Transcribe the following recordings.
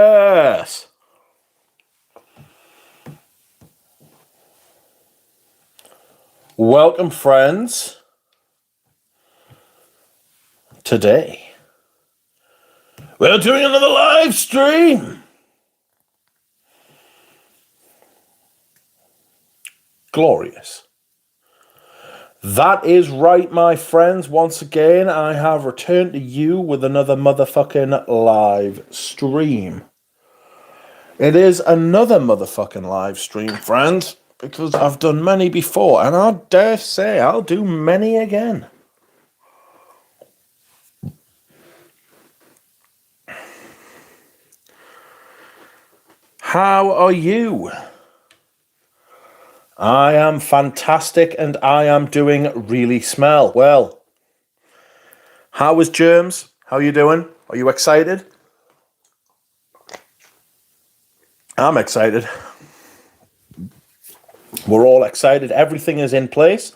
Yes. Welcome, friends. Today, we're doing another live stream. Glorious. That is right, my friends. Once again, I have returned to you with another motherfucking live stream. It is another motherfucking live stream, friends, because I've done many before, and I dare say I'll do many again. How are you? I am fantastic, and I am doing really smell. Well, how is germs? How are you doing? Are you excited? I'm excited. We're all excited. Everything is in place.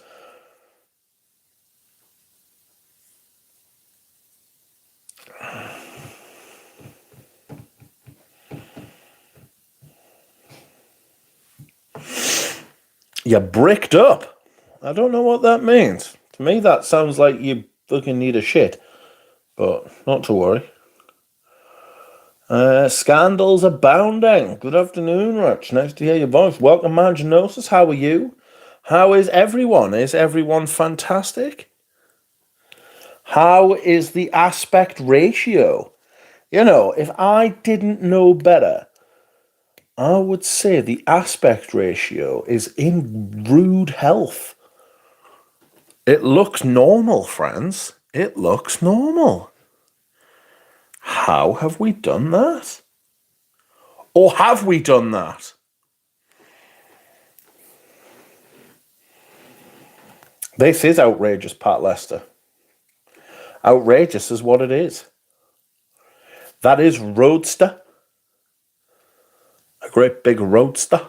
You're bricked up. I don't know what that means. To me, that sounds like you fucking need a shit. But not to worry. Scandals abounding. Good afternoon, Rich. Nice to hear your voice. Welcome, Marginosis. How are you? How is everyone? Is everyone fantastic? How is the aspect ratio? You know, if I didn't know better, I would say the aspect ratio is in rude health. It looks normal, friends. It looks normal. How have we done that? Or have we done that? This is outrageous, Pat Lester. Outrageous is what it is. That is roadster. A great big roadster.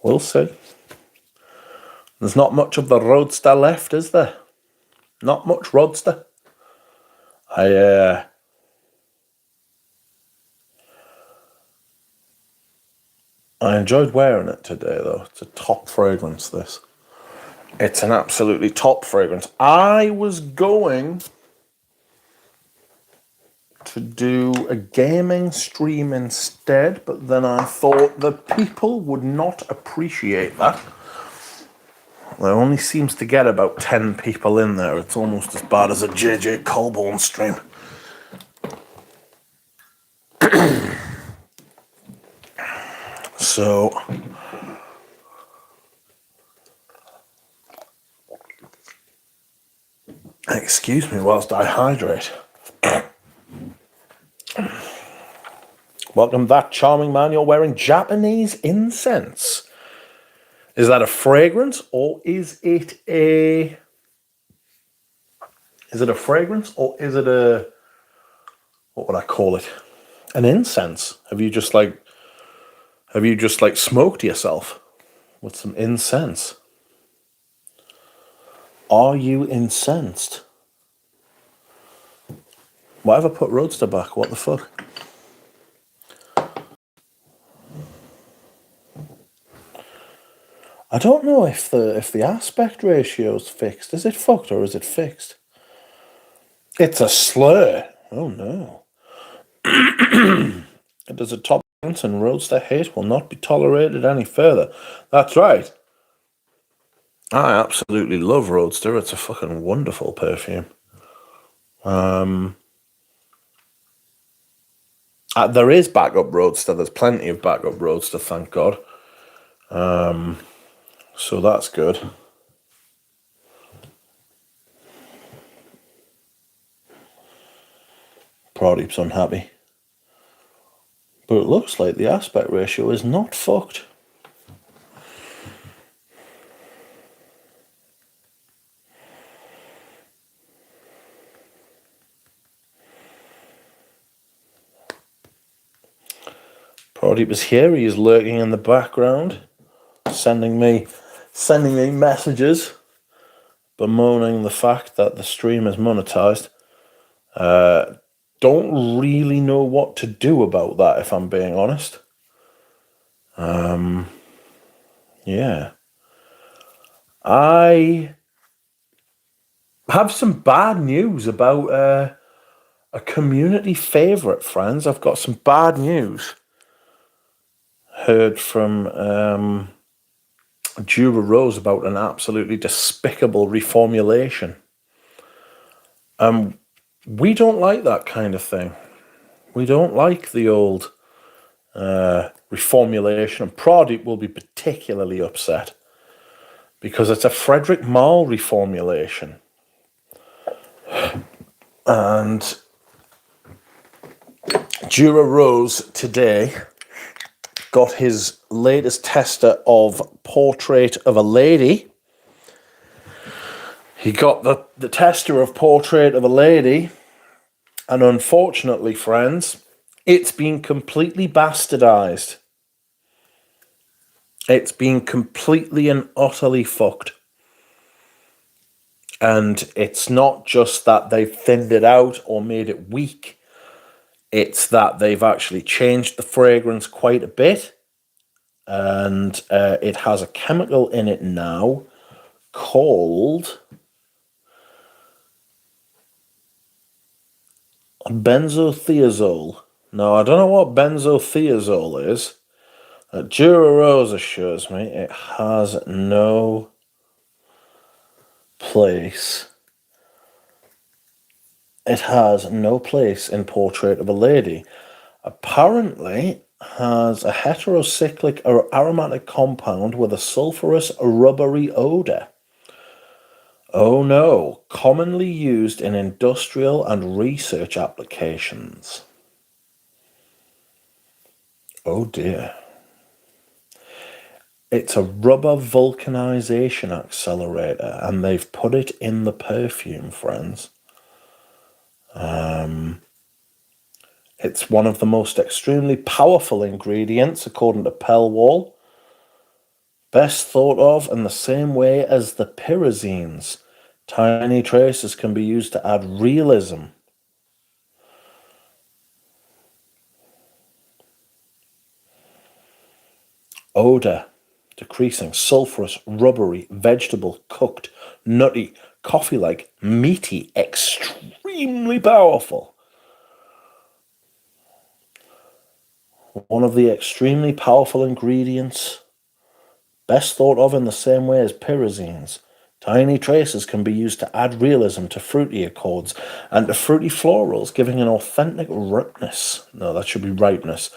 We'll see. There's not much of the roadster left, is there? Not much roadster. I enjoyed wearing it today, though. It's a top fragrance, this. It's an absolutely top fragrance. I was going to do a gaming stream instead, but then I thought the people would not appreciate that. There only seems to get about 10 people in there. It's almost as bad as a JJ Colborne stream. So, excuse me whilst I hydrate. Welcome back, charming man. You're wearing Japanese incense. Is that a fragrance or is it a... Is it a fragrance or is it a... What would I call it? An incense. Have you just like smoked yourself with some incense? Are you incensed? Why have I put Roadster back? What the fuck? I don't know if the aspect ratio is fixed. Is it fucked or is it fixed? It's a slur. Oh no. It is a top and Roadster hate will not be tolerated any further. That's right. I absolutely love Roadster. It's a fucking wonderful perfume. There is backup Roadster. There's plenty of backup Roadster, thank God. So that's good. Pradeep's unhappy. But it looks like the aspect ratio is not fucked. Pradeep is here. He is lurking in the background, sending me messages, bemoaning the fact that the stream is monetized. don't really know what to do about that, if I'm being honest. Yeah. I have some bad news about a community favourite, friends. I've got some bad news. Heard from Jura Rose about an absolutely despicable reformulation. We don't like that kind of thing. We don't like the old reformulation, and Pradeep will be particularly upset because it's a Frederick Mahl reformulation. And Jura Rose today got his latest tester of Portrait of a Lady. He got the tester of Portrait of a Lady, and unfortunately, friends, it's been completely bastardized. It's been completely and utterly fucked. And it's not just that they've thinned it out or made it weak. It's that they've actually changed the fragrance quite a bit. And it has a chemical in it now called benzothiazole. Now, I don't know what benzothiazole is. Jura Rose assures me it has no place. It has no place in Portrait of a Lady. Apparently has a heterocyclic or aromatic compound with a sulfurous rubbery odor. Oh no, commonly used in industrial and research applications. Oh dear. It's a rubber vulcanization accelerator, and they've put it in the perfume, friends. It's one of the most extremely powerful ingredients, according to Pellwall. Best thought of in the same way as the pyrazines. Tiny traces can be used to add realism. Odor, decreasing, sulfurous, rubbery, vegetable, cooked, nutty, coffee-like, meaty, extremely powerful. One of the extremely powerful ingredients, best thought of in the same way as pyrazines. Tiny traces can be used to add realism to fruity accords and to fruity florals, giving an authentic ripeness. No, that should be ripeness.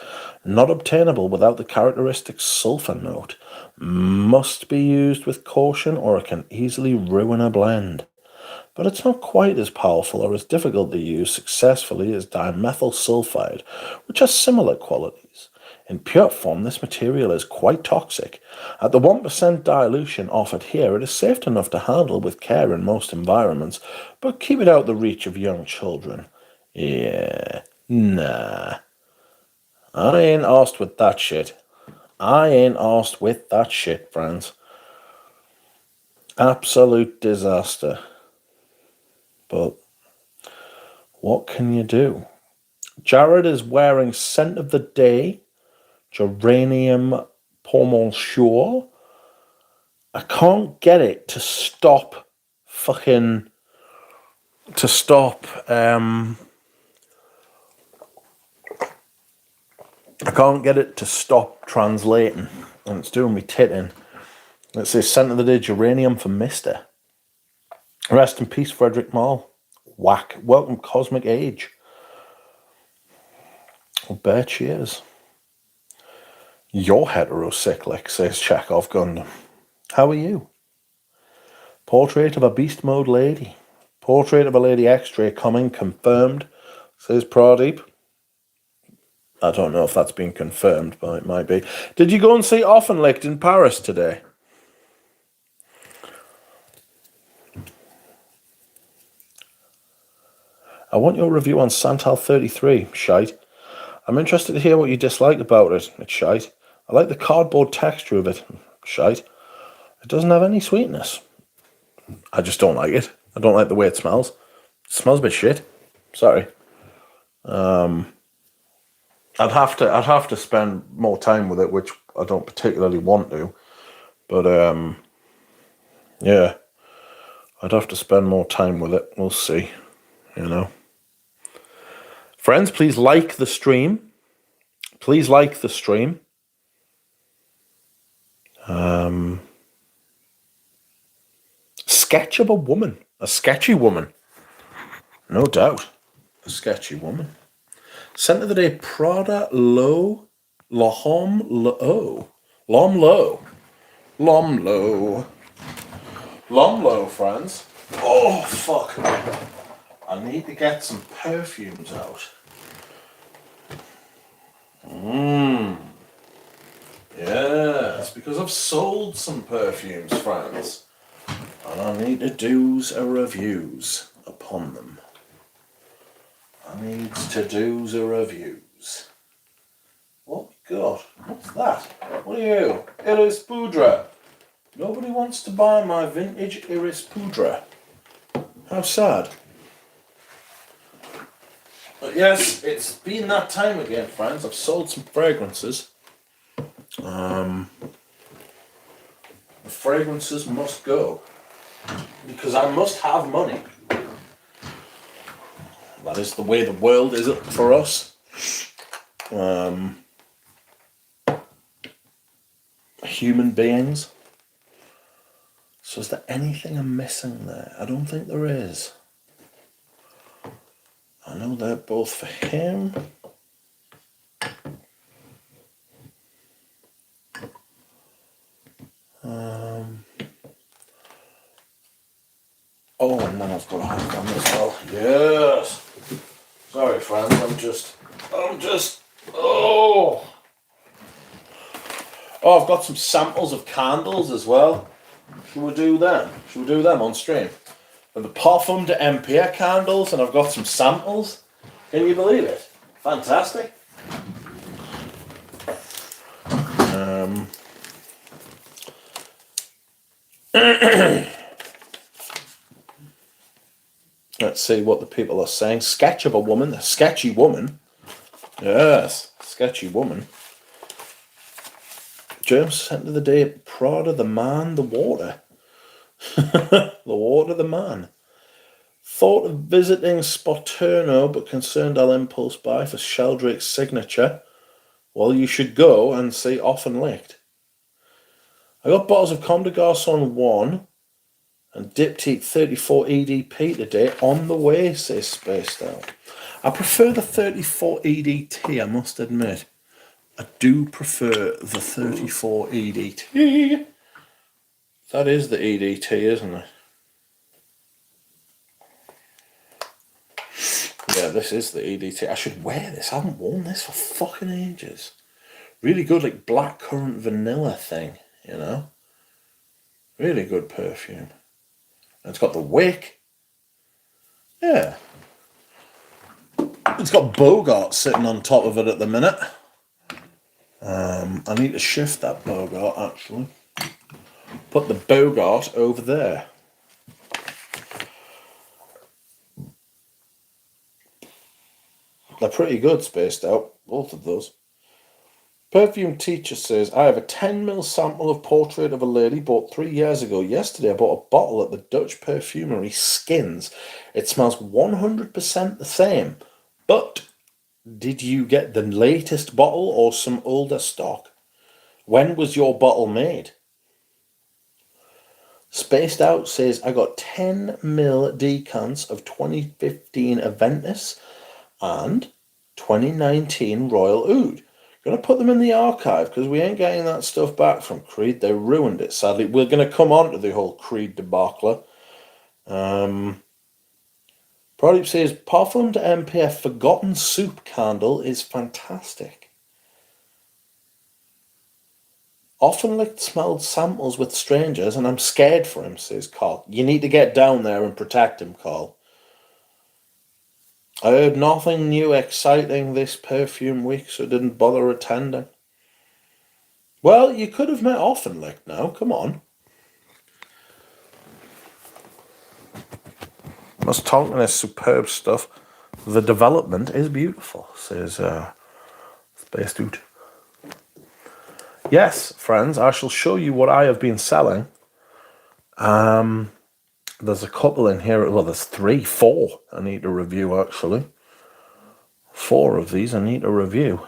Not obtainable without the characteristic sulfur note. Must be used with caution or it can easily ruin a blend. But it's not quite as powerful or as difficult to use successfully as dimethyl sulfide, which has similar qualities. In pure form, this material is quite toxic. At the 1% dilution offered here, it is safe enough to handle with care in most environments, but keep it out the reach of young children. Yeah, nah. I ain't arsed with that shit. I ain't arsed with that shit, friends. Absolute disaster. But what can you do? Jared is wearing Scent of the Day, Geranium Pourmonchour. I can't get it to stop fucking... To stop... I can't get it to stop translating. And it's doing me titting. It says Scent of the Day, Geranium for Mister. Rest in peace, Frederick Mahl. Whack. Welcome, Cosmic Age. Well, bear cheers. You're heterocyclic, says Chekhov Gundam. How are you? Portrait of a Beast Mode Lady. Portrait of a Lady X-ray coming, confirmed, says Pradeep. I don't know if that's been confirmed, but it might be. Did you go and see Offenlicht in Paris today? I want your review on Santal 33, shite. I'm interested to hear what you dislike about it. It's shite. I like the cardboard texture of it. Shite. It doesn't have any sweetness. I just don't like it. I don't like the way it smells. It smells a bit shit. Sorry. I'd have to spend more time with it, which I don't particularly want to. But yeah, I'd have to spend more time with it. We'll see, you know. Friends, please like the stream. Please like the stream. Sketch of a woman. A sketchy woman. No doubt. A sketchy woman. Scent of the day, Prada Low. Lahom Low. Lom Low. Lom Low. Lom Low, friends. Oh, fuck. I need to get some perfumes out. Yes, because I've sold some perfumes, friends. And I need to do a reviews upon them. I need to do the reviews. What we got? What's that? What are you? Iris Poudre. Nobody wants to buy my vintage Iris Poudre. How sad. But yes, it's been that time again, friends. I've sold some fragrances. The fragrances must go. Because I must have money. That is the way the world is for us. Human beings. So is there anything I'm missing there? I don't think there is. I know they're both for him. Oh, and then I've got to have them as well. Yes. Sorry, friends. I'm just. Oh, I've got some samples of candles as well. Should we do them? Should we do them on stream? And the Parfum de Empire candles, and I've got some samples. Can you believe it? Fantastic. Let's see what the people are saying. Sketch of a woman, a sketchy woman. Yes, sketchy woman. James sent of the day, Prada, the man, the water. The water, the man. Thought of visiting Spoturno, but concerned I'll impulse buy for Sheldrake's signature. Well, you should go and see Often Licked. I got bottles of Comme des Garçons 1 and Diptyque 34 EDP today on the way, says Spaced Out. I prefer the 34 EDT, I must admit. I do prefer the 34 EDT. That is the EDT, isn't it? Yeah, this is the EDT. I should wear this. I haven't worn this for fucking ages. Really good, like blackcurrant vanilla thing, you know? Really good perfume. And it's got the wick. Yeah. It's got Bogart sitting on top of it at the minute. I need to shift that Bogart, actually. Put the Bogart over there. They're pretty good, Spaced Out, both of those. Perfume Teacher says, I have a 10ml sample of Portrait of a Lady bought 3 years ago. Yesterday I bought a bottle at the Dutch perfumery Skins. It smells 100% the same. But did you get the latest bottle or some older stock? When was your bottle made? Spaced Out says, I got 10ml decants of 2015 Aventus and 2019 Royal Oud. Going to put them in the archive because we ain't getting that stuff back from Creed. They ruined it, sadly. We're going to come on to the whole Creed debacle. Product says, Parfum de MPF Forgotten Soup candle is fantastic. Often licked smelled samples with strangers and I'm scared for him, says Carl. You need to get down there and protect him, Carl. I heard nothing new exciting this perfume week, so didn't bother attending. Well, you could have met Offenlick now, come on. I was talking this superb stuff. The development is beautiful, says Space Dude. Yes, friends, I shall show you what I have been selling. There's a couple in here. Well, there's 4 I need to review, actually. 4 of these I need to review.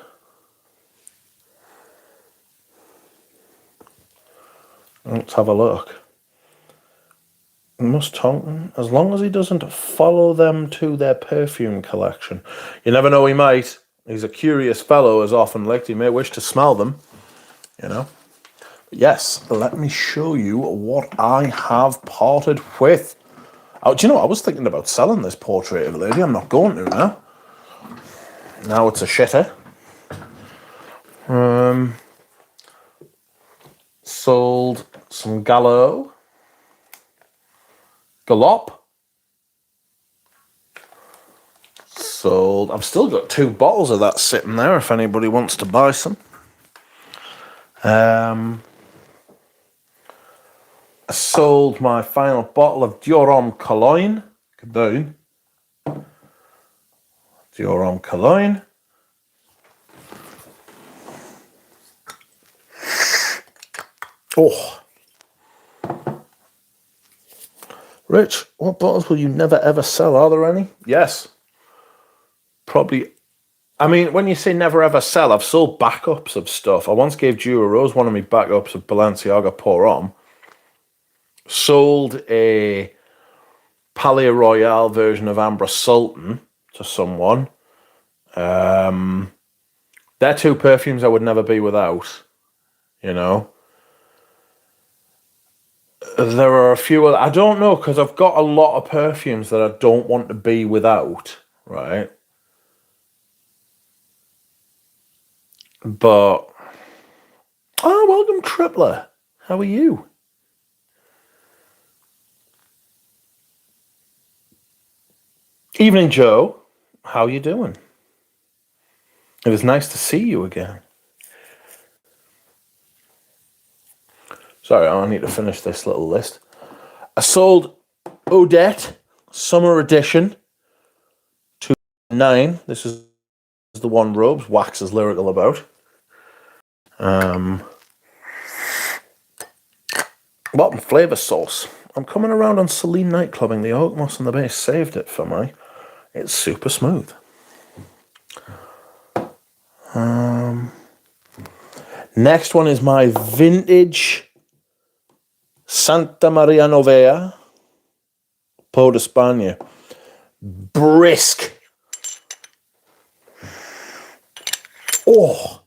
Let's have a look. Must Tonkin, as long as he doesn't follow them to their perfume collection. You never know, he might. He's a curious fellow, as often licked. He may wish to smell them, you know. But yes, let me show you what I have parted with. Oh, do you know, I was thinking about selling this portrait of a lady. I'm not going to now. Now it's a shitter. Sold some Galop. Sold. I've still got 2 bottles of that sitting there if anybody wants to buy some. I sold my final bottle of Dior Cologne. Dior Cologne. Oh. Rich, what bottles will you never ever sell? Are there any? Yes. Probably. I mean, when you say never ever sell, I've sold backups of stuff. I once gave Jura Rose one of my backups of Balenciaga Pour Homme. Sold a Palais Royale version of Ambra Sultan to someone. They're 2 perfumes I would never be without, you know. There are a few, I don't know, because I've got a lot of perfumes that I don't want to be without, right? But, welcome Tripler. How are you? Evening, Joe. How you doing? It was nice to see you again. Sorry, I need to finish this little list. I sold Odette Summer Edition 2.9. This is the one Robes Wax is lyrical about. What flavour sauce? I'm coming around on Celine Nightclubbing. The oak moss and the base saved it for me. It's super smooth. Next one is my vintage Santa Maria Novella Peau d'Espagne. Brisk. Oh,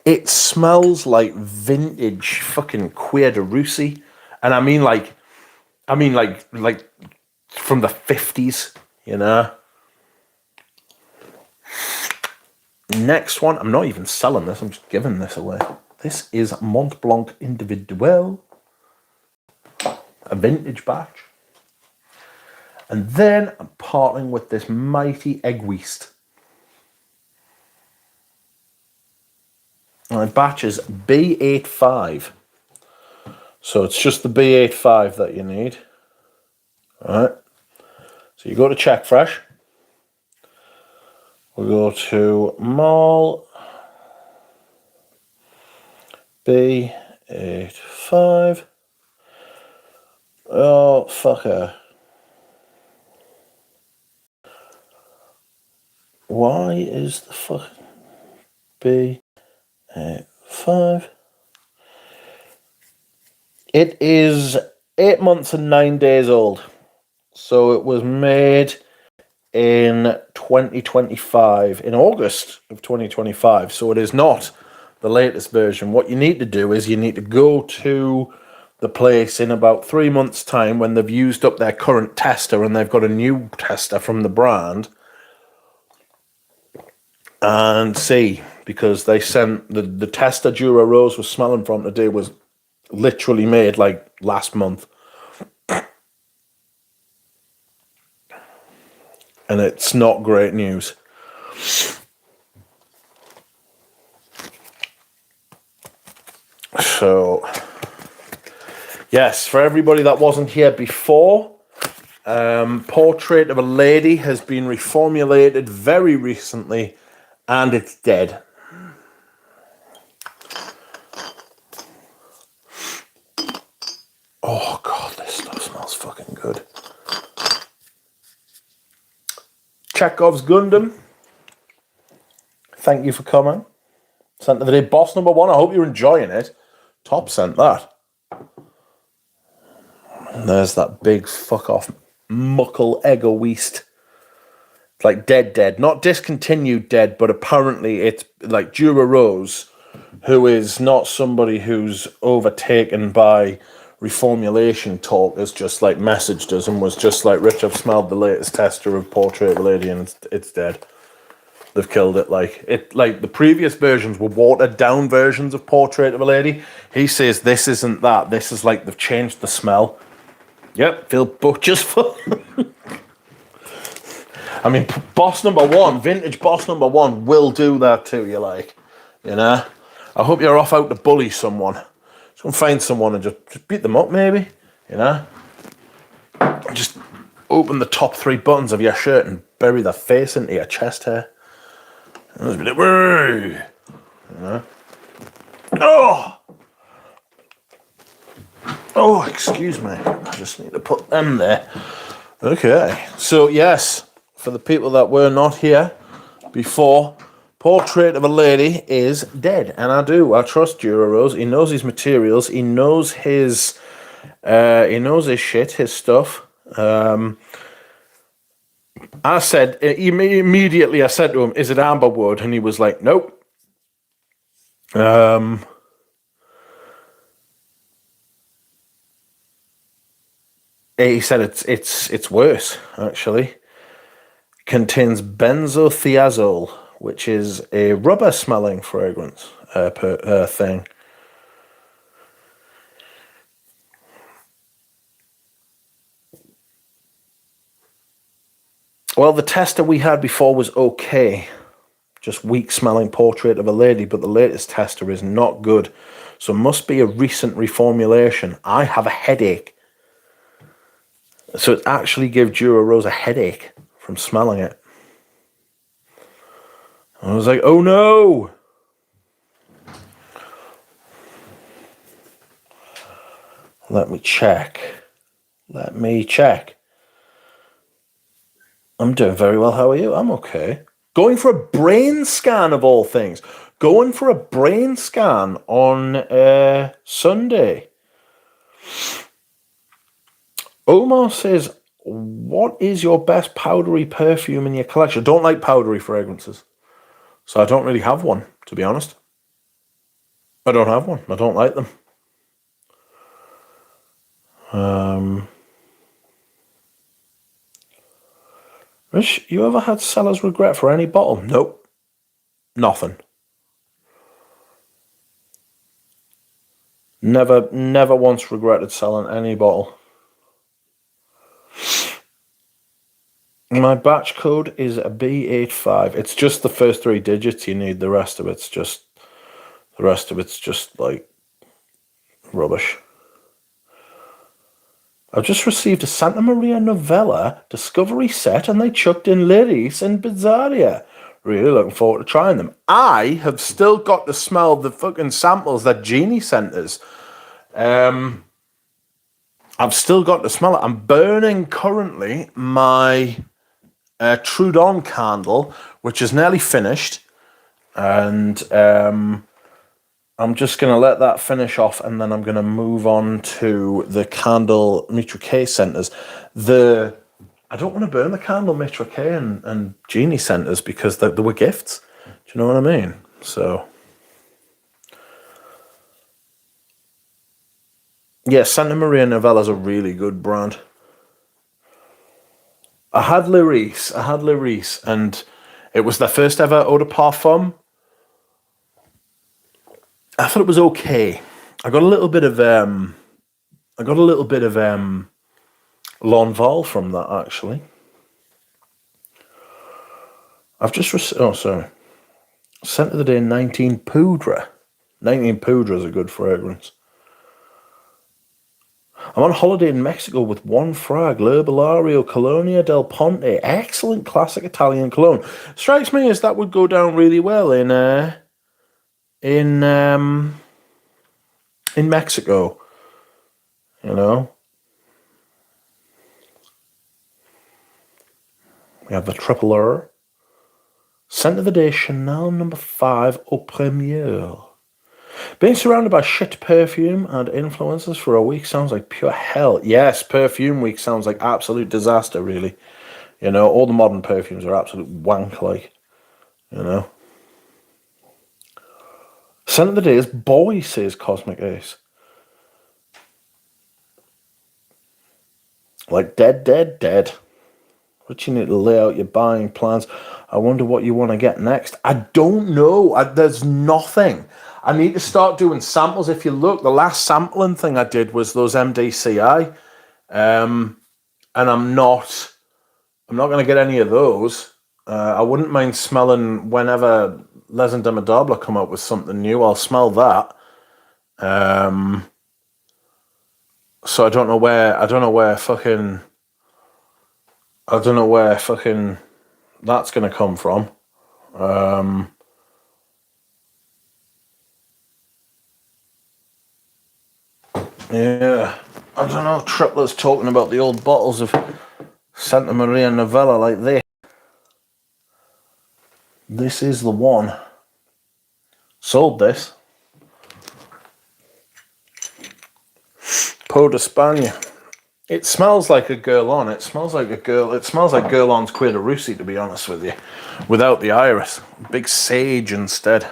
it smells like vintage fucking Cuir de Russie, and I mean like from the 50s, you know. Next one, I'm not even selling this, I'm just giving this away. This is Mont Blanc Individuel, a vintage batch. And then I'm parting with this mighty Egoist. My batch is B85. So it's just the B85 that you need. Alright. So you go to Check Fresh. We'll go to Mall B85. Oh, fucker. Why is the fucking B85? It is 8 months and 9 days old. So it was made in 2025, in August of 2025. So it is not the latest version. What you need to do is you need to go to the place in about 3 months' time when they've used up their current tester and they've got a new tester from the brand and see, because they sent the tester Jura Rose was smelling from today was literally made like last month. And it's not great news. So, yes, for everybody that wasn't here before, Portrait of a Lady has been reformulated very recently, and it's dead. Oh god, this stuff smells fucking good. Chekhov's Gundam, thank you for coming. Sent of the day, boss number 1. I hope you're enjoying it. Top sent that. And there's that big fuck off muckle egoist. It's like dead. Not discontinued dead, but apparently it's like Dura Rose, who is not somebody who's overtaken by reformulation talk, has just like messaged us and was just like, Rich, I've smelled the latest tester of Portrait of a Lady and it's dead. They've killed it. Like the previous versions were watered down versions of Portrait of a Lady. He says this isn't that. This is like they've changed the smell. Yep, feel butchers for. I mean, boss number 1, vintage boss number 1 will do that to you. Like, you know, I hope you're off out to bully someone. Just go and find someone and just beat them up, maybe. You know, just open the top 3 buttons of your shirt and bury their face into your chest hair. You know? Oh, excuse me. I just need to put them there. Okay. So, yes, for the people that were not here before, Portrait of a Lady is dead. And I trust Dura Rose. He knows his materials. He knows his shit, his stuff. I said, immediately I said to him, is it amber wood? And he was like, nope. He said it's worse, actually. It contains benzothiazole, which is a rubber-smelling fragrance thing. Well, the tester we had before was okay. Just weak-smelling Portrait of a Lady, but the latest tester is not good. So it must be a recent reformulation. I have a headache. So it actually gave Dura Rose a headache from smelling it. I was like, oh no! Let me check. I'm doing very well. How are you? I'm okay. Going for a brain scan of all things. Going for a brain scan on Sunday. Omar says, what is your best powdery perfume in your collection? I don't like powdery fragrances. So I don't really have one, to be honest. I don't have one. I don't like them. Rich, you ever had seller's regret for any bottle? Nope. Nothing. Never once regretted selling any bottle. My batch code is a B85. It's just the first 3 digits you need. The rest of it's just like rubbish. I've just received a Santa Maria Novella Discovery set and they chucked in Lyris and Bizarria. Really looking forward to trying them. I have still got to smell the fucking samples that Jeannie sent us. I've still got to smell it. I'm burning currently my Trudon candle, which is nearly finished. And I'm just going to let that finish off, and then I'm going to move on to the candle Mitra K centers. I don't want to burn the candle Mitra K and Genie centers because they were gifts. Do you know what I mean? So, yeah, Santa Maria Novella's a really good brand. I had Lyris, and it was their first ever eau de parfum. I thought it was okay. I got a little bit of L'Envol from that, actually. I've just Scent of the Day 19 Poudre. 19 Poudre is a good fragrance. I'm on holiday in Mexico with one frag, L'Herbolario Colonia del Ponte. Excellent classic Italian cologne. Strikes me as that would go down really well in Mexico. You know, we have the Triple R. Scent of the day, Chanel number 5 Au Premier. Being surrounded by shit perfume and influences for a week sounds like pure hell. Yes, perfume week sounds like absolute disaster, really. You know, all the modern perfumes are absolute wank, like, you know. Scent of the day is Boy, says Cosmic Ace. Like dead, dead, dead. But you need to lay out your buying plans. I wonder what you want to get next. I don't know. There's nothing. I need to start doing samples. If you look, the last sampling thing I did was those MDCI. And I'm not going to get any of those. I wouldn't mind smelling whenever Les Indomptables come up with something new. I'll smell that. So I don't know where fucking that's going to come from. Yeah, I don't know. Triplet's talking about the old bottles of Santa Maria Novella like this. This is the one. Sold this. Peau d'Espagne. It smells like a girl on. It smells like girl on's Quai de Russie, to be honest with you. Without the iris. Big sage instead.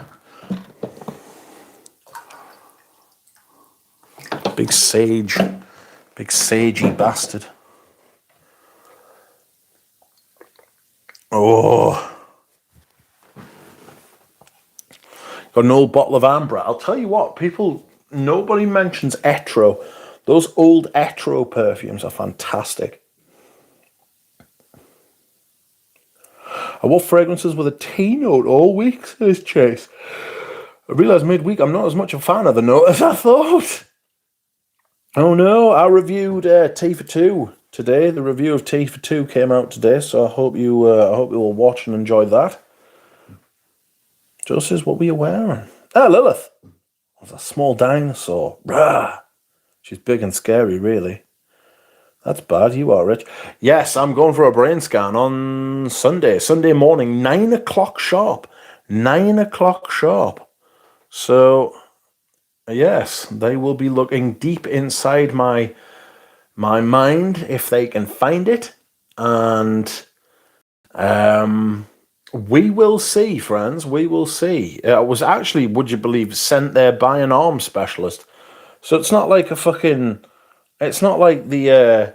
Big sage. Big sagey bastard. Oh. Got an old bottle of Ambra. I'll tell you what, nobody mentions Etro. Those old Etro perfumes are fantastic. I wore fragrances with a tea note all week, says Chase. I realised midweek I'm not as much a fan of the note as I thought. Oh no, I reviewed Tea for Two today. The review of Tea for Two came out today, so I hope you will watch and enjoy that. Joe says, what were you wearing? Lilith. It was a small dinosaur. Rah. She's big and scary, really. That's bad. You are, Rich. Yes, I'm going for a brain scan on Sunday. Sunday morning, 9 o'clock sharp. 9 o'clock sharp. So, yes, they will be looking deep inside my mind if they can find it. And we will see, friends. We will see. I was actually, would you believe, sent there by an arm specialist. So it's not like it's not like the,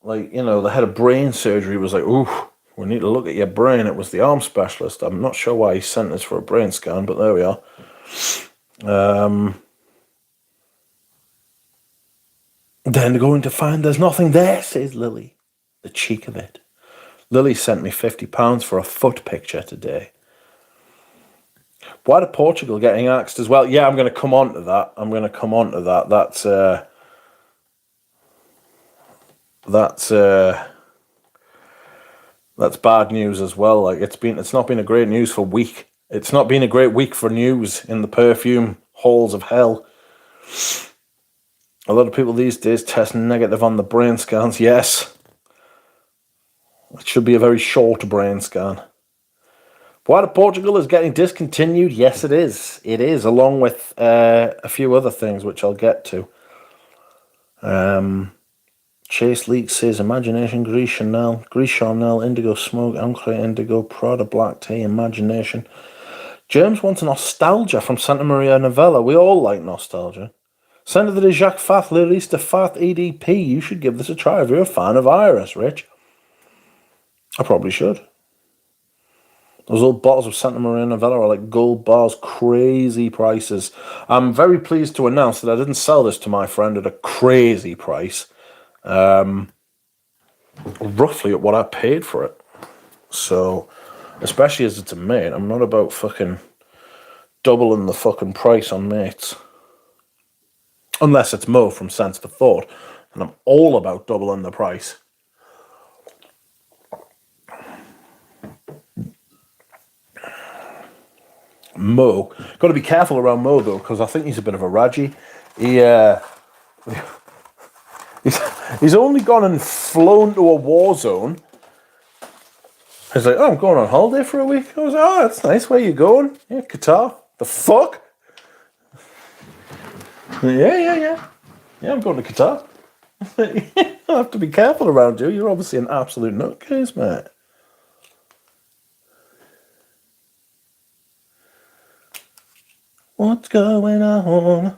the head of brain surgery was like, ooh, we need to look at your brain. It was the arm specialist. I'm not sure why he sent us for a brain scan, but there we are. Then going to find there's nothing there, says Lily. The cheek of it. Lily sent me £50 for a foot picture today. Why did Portugal getting axed as well? Yeah, I'm going to come on to that. That's bad news as well. Like it's not been a great news for week. It's not been a great week for news in the perfume halls of hell. A lot of people these days test negative on the brain scans. Yes. It should be a very short brain scan. Why Portugal is getting discontinued? Yes, it is. It is, along with a few other things, which I'll get to. Chase Leak says, Imagination, Gris Chanel, Indigo Smoke, Ancre Indigo, Prada Black Tea, Imagination. James wants nostalgia from Santa Maria Novella. We all like nostalgia. Senator de Jacques Fath, Lyrisse de Fath, EDP. You should give this a try if you're a fan of Iris, Rich. I probably should. Those old bottles of Santa Maria Novella are like gold bars, crazy prices. I'm very pleased to announce that I didn't sell this to my friend at a crazy price. Roughly at what I paid for it. So, especially as it's a mate, I'm not about fucking doubling the fucking price on mates. Unless it's Mo from Sense for Thought, and I'm all about doubling the price. Mo. Got to be careful around Mo, though, because I think he's a bit of a Raji. He's only gone and flown to a war zone. He's like, oh, I'm going on holiday for a week. I was like, oh, that's nice. Where are you going? Yeah, Qatar. The fuck? Yeah, I'm going to Qatar. I have to be careful around you. You're obviously an absolute nutcase, mate. What's going on?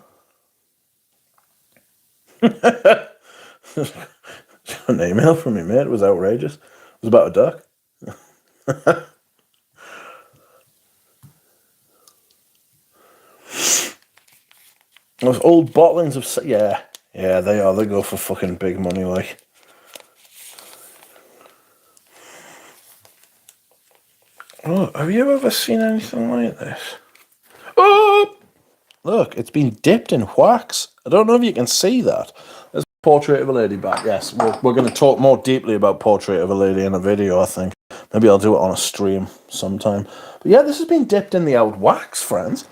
An email from me, mate. It was outrageous. It was about a duck. Those old bottlings of... Yeah, they are. They go for fucking big money, like. Oh, have you ever seen anything like this? Oh! Look, it's been dipped in wax. I don't know if you can see that. There's Portrait of a Lady back. Yes, we're going to talk more deeply about Portrait of a Lady in a video, I think. Maybe I'll do it on a stream sometime. But yeah, this has been dipped in the old wax, friends.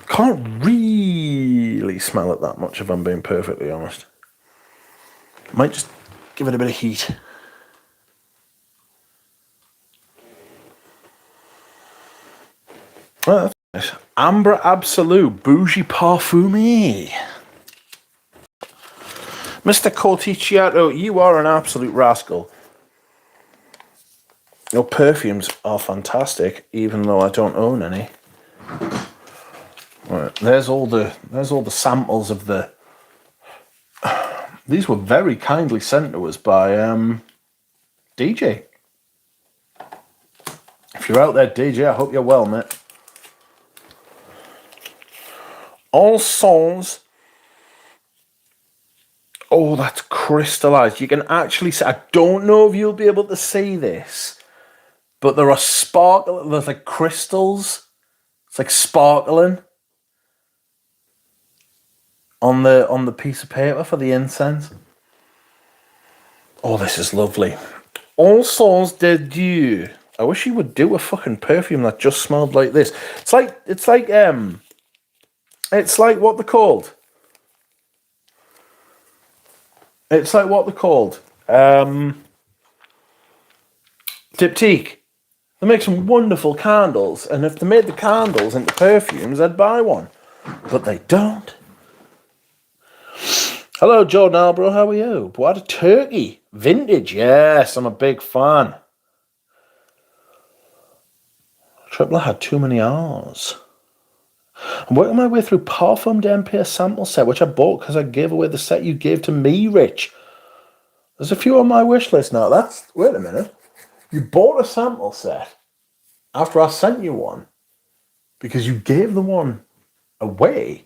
Can't really smell it that much if I'm being perfectly honest. Might just give it a bit of heat. Oh, that's nice. Amber Absolute Bougie Parfumé. Mr. Corticiato, you are an absolute rascal. Your perfumes are fantastic, even though I don't own any. Right, there's all the samples of the. These were very kindly sent to us by DJ. If you're out there, DJ, I hope you're well, mate. All songs. Oh, that's crystallized. You can actually see. I don't know if you'll be able to see this, but there are sparkle. There's like crystals. It's like sparkling on the piece of paper for the incense. Oh, this is lovely. All Souls de Dieu. I wish he would do a fucking perfume that just smelled like this. It's like what they're called. It's like what they're called. Diptyque. They make some wonderful candles, and if they made the candles into perfumes, I'd buy one. But they don't. Hello, Jordan Albro, how are you? What a turkey. Vintage, yes, I'm a big fan. Triple had too many R's. I'm working my way through Parfum d'Empire sample set, which I bought because I gave away the set you gave to me, Rich. There's a few on my wish list now. Wait a minute. You bought a sample set after I sent you one because you gave the one away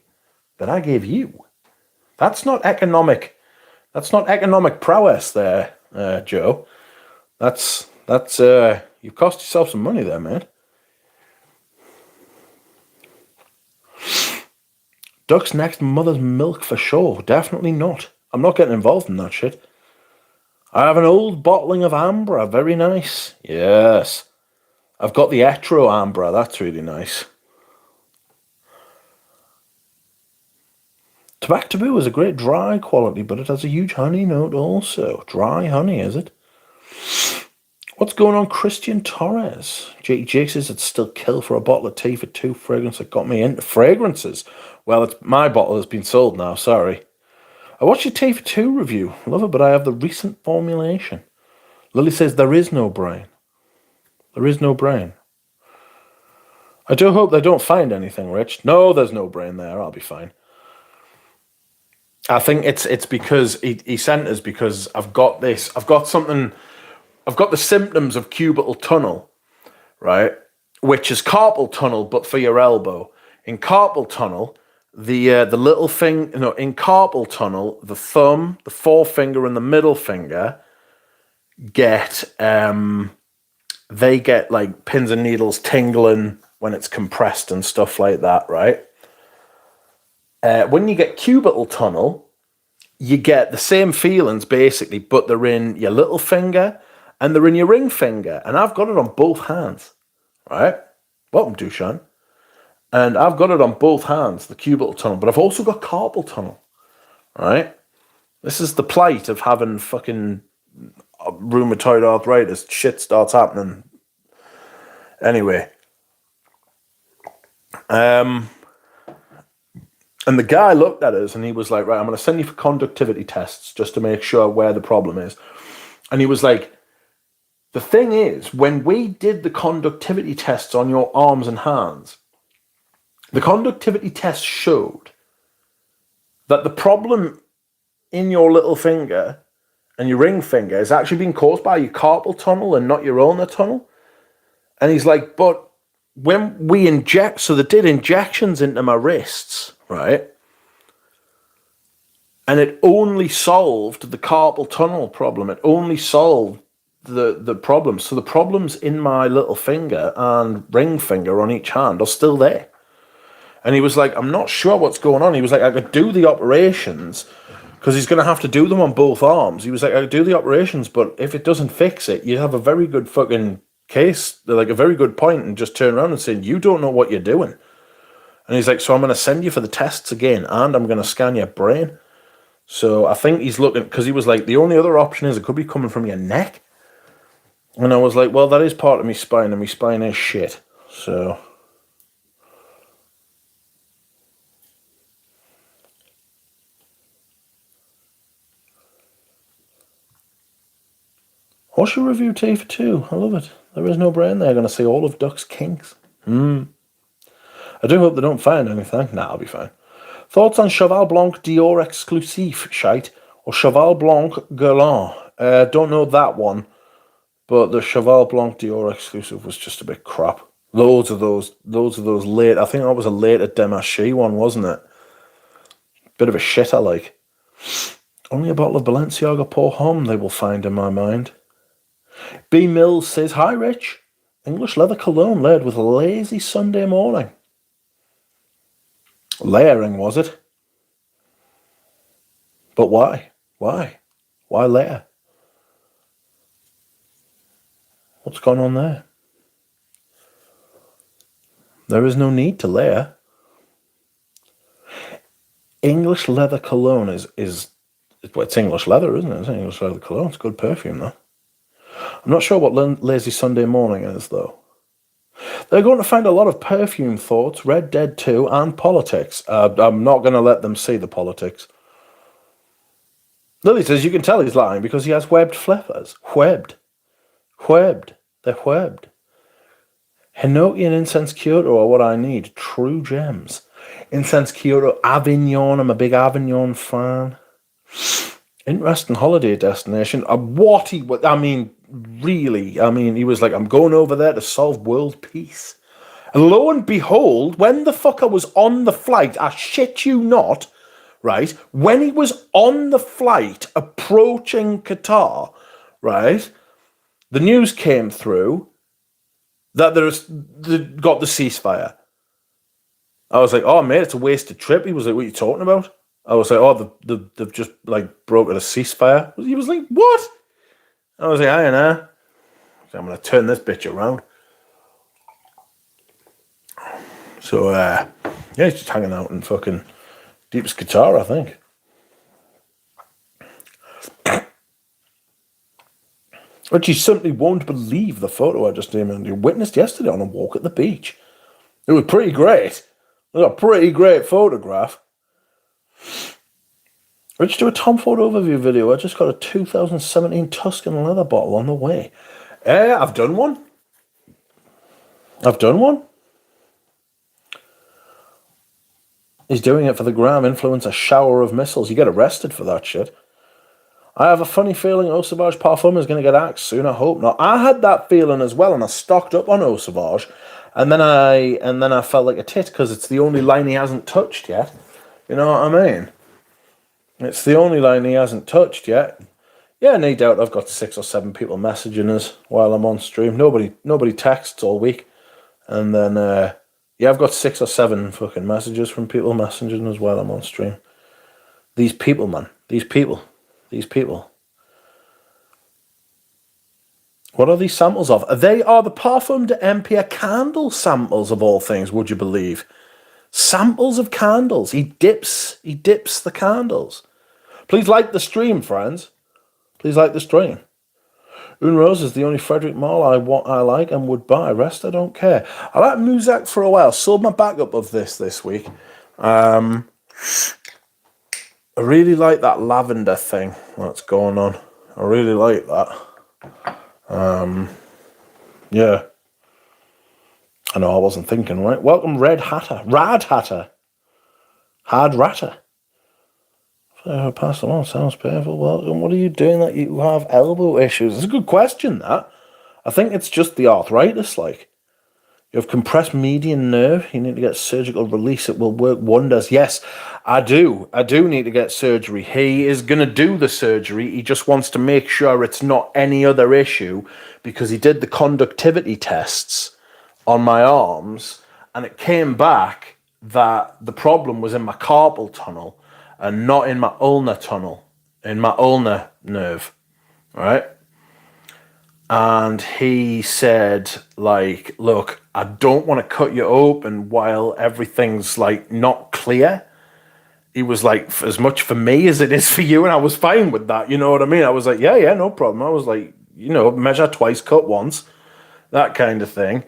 that I gave you. That's not economic prowess there, Joe. That's you've cost yourself some money there, man. Duck's next mother's milk for sure. Definitely not. I'm not getting involved in that shit. I have an old bottling of Ambra. Very nice. Yes. I've got the Etro Ambra. That's really nice. Tobacco Taboo is a great dry quality, but it has a huge honey note also. Dry honey, is it? What's going on, Christian Torres? Jake says it's still kill for a bottle of tea for 2 fragrance that got me into fragrances. Well, my bottle has been sold now, sorry. I watched your tea for 2 review. Love it, but I have the recent formulation. Lily says there is no brain. There is no brain. I do hope they don't find anything, Rich. No, there's no brain there. I'll be fine. I think it's because he sent us because I've got the symptoms of cubital tunnel, right? Which is carpal tunnel, but for your elbow. In carpal tunnel, the little thing, in carpal tunnel, the thumb, the forefinger, and the middle finger get like pins and needles tingling when it's compressed and stuff like that, right? When you get cubital tunnel, you get the same feelings basically, but they're in your little finger and they're in your ring finger. And I've got it on both hands, right? Welcome, Dushan. And I've got it on both hands, the cubital tunnel, but I've also got carpal tunnel, right? This is the plight of having fucking rheumatoid arthritis. Shit starts happening. Anyway. And the guy looked at us and he was like, right, I'm going to send you for conductivity tests just to make sure where the problem is. And he was like, the thing is, when we did the conductivity tests on your arms and hands, the conductivity test showed that the problem in your little finger and your ring finger is actually being caused by your carpal tunnel and not your ulnar tunnel. And he's like, but when we inject, so they did injections into my wrists, right? And it only solved the carpal tunnel problem. It only solved the problem. So the problems in my little finger and ring finger on each hand are still there. And he was like, I'm not sure what's going on. He was like, I could do the operations because he's going to have to do them on both arms. He was like, I could do the operations, but if it doesn't fix it, you have a very good fucking case, like a very good point, and just turn around and say, you don't know what you're doing. And he's like, so I'm going to send you for the tests again, and I'm going to scan your brain. So I think he's looking, because he was like, the only other option is it could be coming from your neck. And I was like, well, that is part of my spine, and my spine is shit. So... What's your review tea for two? I love it. There is no brain there. Going to see all of Duck's kinks. I do hope they don't find anything. Nah, I'll be fine. Thoughts on Cheval Blanc Dior Exclusive shite or Cheval Blanc Guerlain? Don't know that one, but the Cheval Blanc Dior Exclusive was just a bit crap. Loads of those late. I think that was a later Demaché one, wasn't it? Bit of a shit I like. Only a bottle of Balenciaga Pour Homme they will find in my mind. B. Mills says, hi, Rich. English leather cologne layered with a lazy Sunday morning. Layering, was it? But why? Why? Why layer? What's going on there? There is no need to layer. English leather cologne is it's English leather, isn't it? It's English leather cologne. It's good perfume, though. I'm not sure what Lazy Sunday Morning is, though. They're going to find a lot of perfume thoughts, Red Dead 2, and politics. I'm not going to let them see the politics. Lily says, you can tell he's lying because he has webbed flippers. Webbed. They're webbed. Hinoki and Incense Kyoto are what I need. True gems. Incense Kyoto, Avignon. I'm a big Avignon fan. Interesting holiday destination. Really. He was like, I'm going over there to solve world peace. And lo and behold, when the fucker was on the flight, I shit you not, right? When he was on the flight approaching Qatar, right? The news came through that they got the ceasefire. I was like, oh, mate, it's a wasted trip. He was like, what are you talking about? I was like, oh, they've just, like, broken a ceasefire. He was like, what? I was like, I don't know. I'm going to turn this bitch around. So, yeah, he's just hanging out in fucking deepest Qatar, I think. But you simply won't believe the photo I just witnessed yesterday on a walk at the beach. It was pretty great. It was a pretty great photograph. Let's do a Tom Ford overview video. I just got a 2017 Tuscan leather bottle on the way. I've done one. He's doing it for the gram. Influencer shower of missiles. You get arrested for that shit. I have a funny feeling Eau Sauvage Parfum is going to get axed soon. I hope not. I had that feeling as well, and I stocked up on Eau Sauvage, and then I felt like a tit because it's the only line he hasn't touched yet. You know what I mean? It's the only line he hasn't touched yet. Yeah, no doubt I've got 6 or 7 people messaging us while I'm on stream. Nobody texts all week. And then, Yeah, I've got 6 or 7 fucking messages from people messaging as well. I'm on stream. These people, man. These people. What are these samples of? They are the Parfum de Empire candle samples of all things, would you believe? Samples of candles. He dips the candles. Please like the stream, friends. Please like the stream. Une Rose is the only Frederick Mall I like and would buy. Rest I don't care. I like Muzak for a while. Sold my backup of this week. I really like that lavender thing that's going on. I really like that. Yeah. I know I wasn't thinking, right? Welcome, Red Hatter. Rad Hatter. Hard Ratter. Pass along, sounds painful. Welcome. What are you doing that you have elbow issues? It's a good question, that. I think it's just the arthritis, like. You have compressed median nerve. You need to get surgical release. It will work wonders. Yes, I do. I do need to get surgery. He is going to do the surgery. He just wants to make sure it's not any other issue because he did the conductivity tests on my arms and it came back that the problem was in my carpal tunnel and not in my ulnar tunnel, in my ulnar nerve, right? And he said, like, look, I don't want to cut you open while everything's, like, not clear. He was like, as much for me as it is for you. And I was fine with that. You know what I mean? I was like, yeah, no problem. I was like, measure twice, cut once. That kind of thing.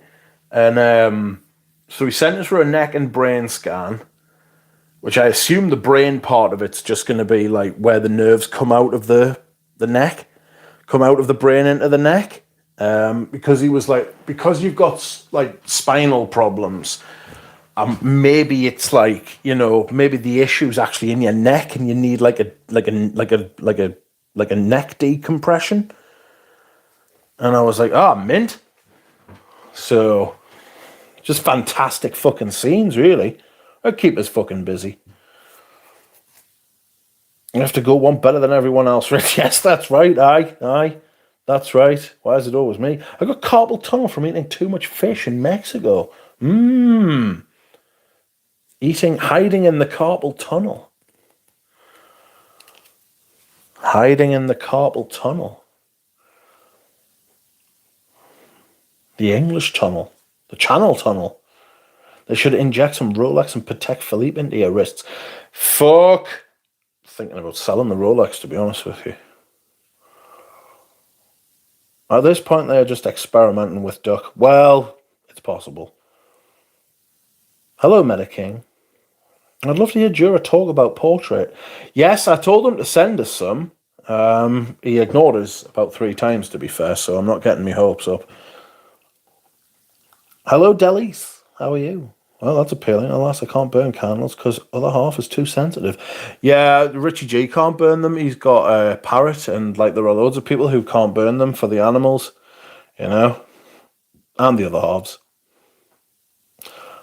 And so he sent us for a neck and brain scan, which I assume the brain part of it's just going to be, like, where the nerves come out of the neck. Come out of the brain into the neck, because he was like, because you've got like spinal problems, maybe it's like, maybe the issue's actually in your neck and you need like a neck decompression. And I was like, mint. So just fantastic fucking scenes, really. I'd keep us fucking busy. You have to go one better than everyone else, Rich. Yes, that's right. Aye. That's right. Why is it always me? I got carpal tunnel from eating too much fish in Mexico. Hiding in the carpal tunnel. Hiding in the carpal tunnel. The English tunnel. The Channel tunnel. They should inject some Rolex and Patek Philippe into your wrists. Fuck. Thinking about selling the Rolex, to be honest with you. At this point, they're just experimenting with Duck. Well, it's possible. Hello, Metaking. I'd love to hear Jura talk about Portrait. Yes, I told him to send us some. He ignored us about 3 times, to be fair, so I'm not getting my hopes up. Hello, Delis. How are you? Well, that's appealing. Alas, I can't burn candles because other half is too sensitive. Yeah, Richie G can't burn them. He's got a parrot, and like there are loads of people who can't burn them for the animals, and the other halves.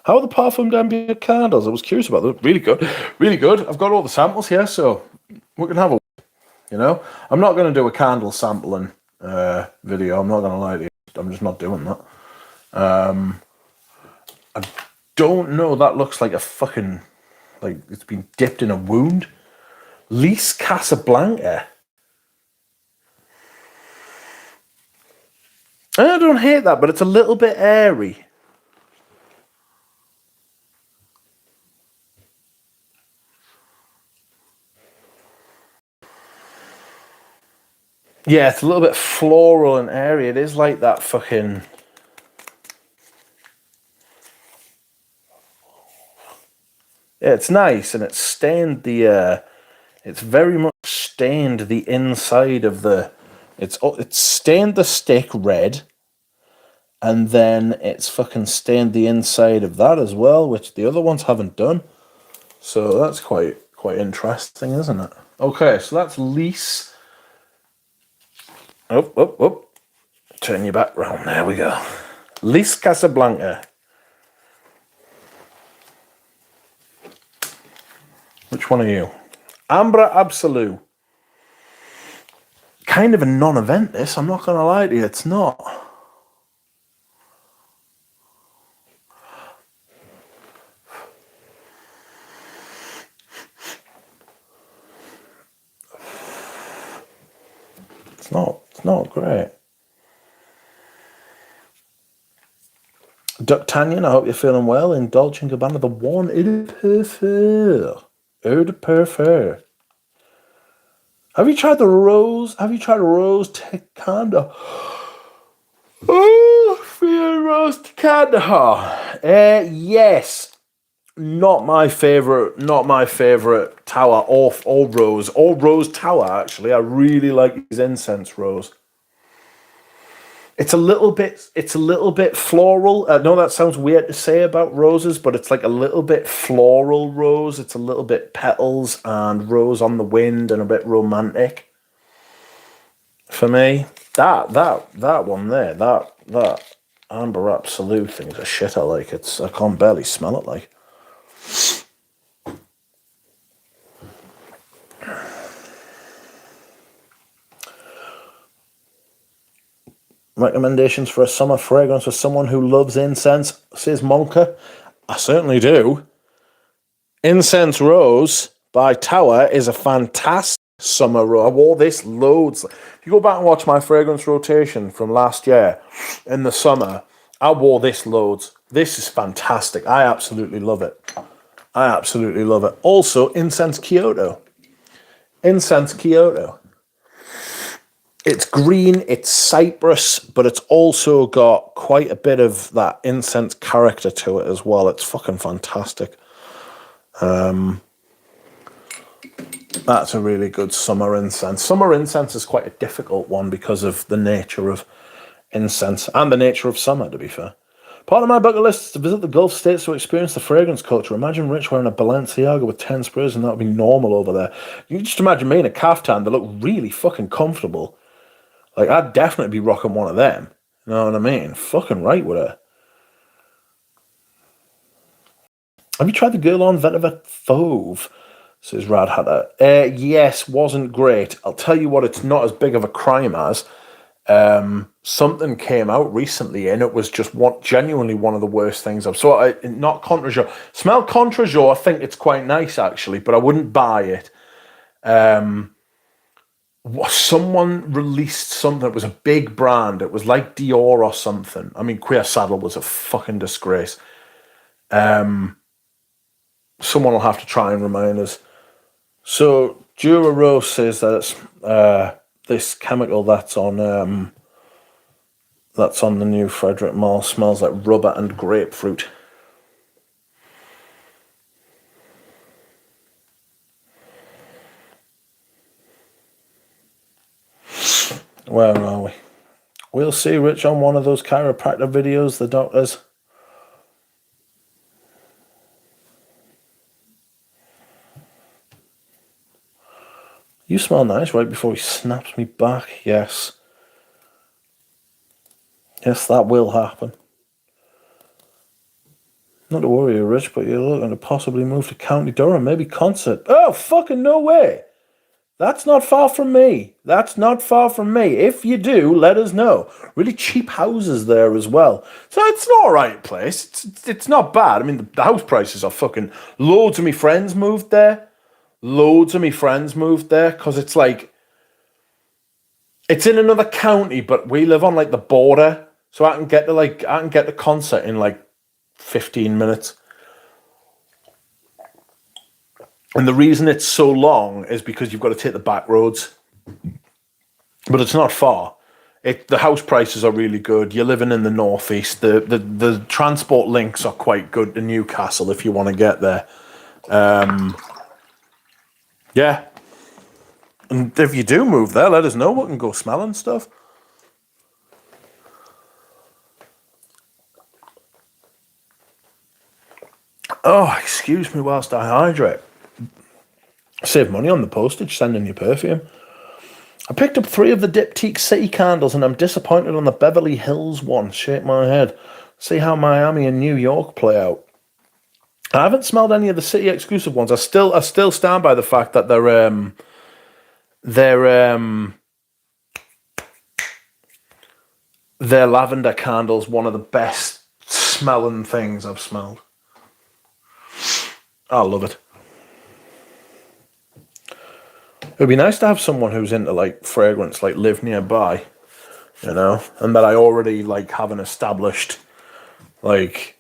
How are the Parfum d'Ambient candles? I was curious about them. Really good. Really good. I've got all the samples here, so we can have a, I'm not going to do a candle sampling video. I'm not going to lie to you. I'm just not doing that. I don't know. That looks like a fucking, like it's been dipped in a wound. Lis Casablanca. I don't hate that, but it's a little bit airy. Yeah, it's a little bit floral and airy. It is like that fucking... Yeah, it's nice, and it's stained the... it's very much stained the inside of the... It's stained the stick red, and then it's fucking stained the inside of that as well, which the other ones haven't done. So that's quite interesting, isn't it? Okay, so that's Lis. Oh. Turn you back round. There we go. Lis Casablanca. Which one are you? Ambra Absolute. Kind of a non-event, this. I'm not going to lie to you. It's not. It's not great. D'Artagnan, I hope you're feeling well. In Dolce & Gabbana, the one eau de parfum. Eau de parfum. Have you tried the rose? Have you tried rose Takanda? Oh, rose Takanda. Yes. Not my favorite. Not my favorite tower or rose. Or rose tower. Actually, I really like his incense rose. It's a little bit floral. I know that sounds weird to say about roses, but it's like a little bit floral rose. It's a little bit petals and rose on the wind and a bit romantic. For me, that one there, that Amber Absolute thing's a shit. I like it. I can't barely smell it. Like. Recommendations for a summer fragrance for someone who loves incense, says Monka. I certainly do. Incense Rose by Tower is a fantastic summer rose. I wore this loads. If you go back and watch my fragrance rotation from last year in the summer, I wore this loads. This is fantastic. I absolutely love it. I absolutely love it. Also, Incense Kyoto. Incense Kyoto. It's green, it's cypress, but it's also got quite a bit of that incense character to it as well. It's fucking fantastic. That's a really good summer incense. Summer incense is quite a difficult one because of the nature of incense and the nature of summer, to be fair. Part of my bucket list is to visit the Gulf states to experience the fragrance culture. Imagine Rich wearing a Balenciaga with 10 sprays and that would be normal over there. You can just imagine me in a caftan that look really fucking comfortable. Like, I'd definitely be rocking one of them. You know what I mean? Fucking right with it. Have you tried the Guerlain Vetiver Fauve? Says Rad Hatter. Yes, wasn't great. I'll tell you what, it's not as big of a crime as. Something came out recently and it was just genuinely one of the worst things I've saw. Not Contre-Jour. Smell Contre-Jour, I think it's quite nice actually, but I wouldn't buy it. Someone released something. It was a big brand. It was like Dior or something. I mean, Queer Saddle was a fucking disgrace. Someone will have to try and remind us. So Dura Rose says that it's this chemical that's on the new Frederick Mall smells like rubber and grapefruit. Where are we? We'll see, Rich, on one of those chiropractor videos, the doctors. You smell nice right before he snaps me back. Yes. Yes, that will happen. Not to worry, Rich, but you're looking to possibly move to County Durham, maybe Concert. Oh, fucking no way. That's not far from me. That's not far from me. If you do, let us know. Really cheap houses there as well. So it's an alright place. It's not bad. I mean, the house prices are fucking... Loads of me friends moved there. Because it's like... It's in another county, but we live on like the border. So I can get to Concert in like 15 minutes. And the reason it's so long is because you've got to take the back roads. But it's not far. The house prices are really good. You're living in the northeast. The transport links are quite good to Newcastle if you want to get there. Yeah. And if you do move there, let us know. We can go smelling stuff. Oh, excuse me whilst I hydrate. Save money on the postage, sending you perfume. I picked up 3 of the Diptyque City candles and I'm disappointed on the Beverly Hills one. Shake my head. See how Miami and New York play out. I haven't smelled any of the city exclusive ones. I still stand by the fact that their lavender candles one of the best smelling things I've smelled. I love it. It'd be nice to have someone who's into like fragrance, like live nearby, you know, and that I already like have an established like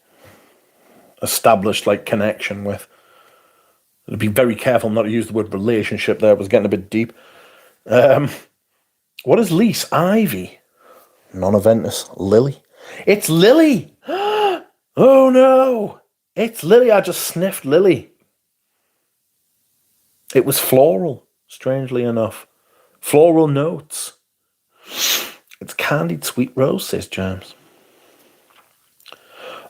connection with. I'd be very careful not to use the word relationship there. It was getting a bit deep. What is Lise? Ivy. Non-Aventus. Lily. It's Lily! Oh no! It's Lily. I just sniffed Lily. It was floral, strangely enough. Floral notes. It's candied sweet rose, says James.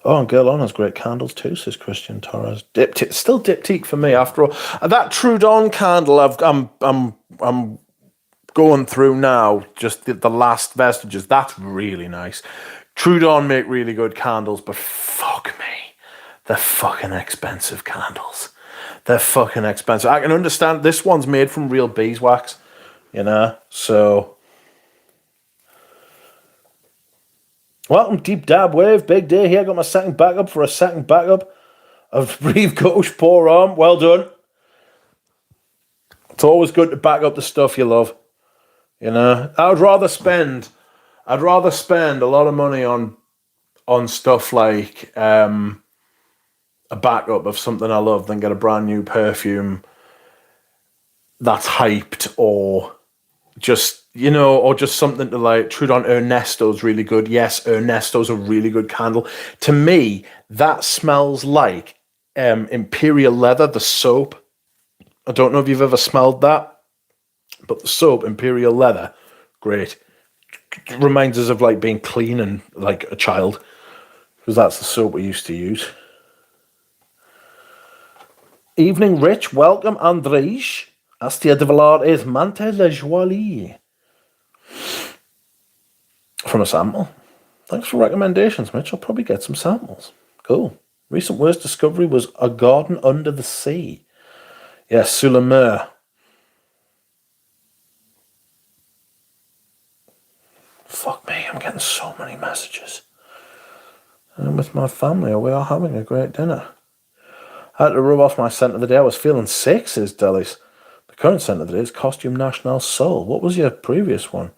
Oh, and Girl On has great candles too, says Christian Torres. Still diptyque for me after all. That True Dawn candle I'm going through now, just the last vestiges. That's really nice. True Dawn make really good candles, but fuck me, they're fucking expensive candles. They're fucking expensive. I can understand this one's made from real beeswax, you know, so. Welcome, Deep Dab Wave. Big day here. Got my second backup for a second backup of Breathe Gauche Pour On. Well done. It's always good to back up the stuff you love. You know, I'd rather spend a lot of money on stuff like a backup of something I love than get a brand new perfume that's hyped or just, you know, or just something to like. True Dawn Ernesto's really good. Yes, Ernesto's a really good candle. To me, that smells like Imperial Leather, the soap. I don't know if you've ever smelled that. But the soap, Imperial Leather, great. It reminds us of like being clean and like a child, because that's the soap we used to use. Evening, Rich. Welcome, Andrej. Astia de Valar is Mante la Jolie. From a sample. Thanks for recommendations, Mitch. I'll probably get some samples. Cool. Recent worst discovery was A Garden Under the Sea. Yes, sous la mer. Fuck me, I'm getting so many messages. I'm with my family, we are having a great dinner. I had to rub off my scent of the day. I was feeling sick, says Delis. The current scent of the day is Costume National Soul. What was your previous one?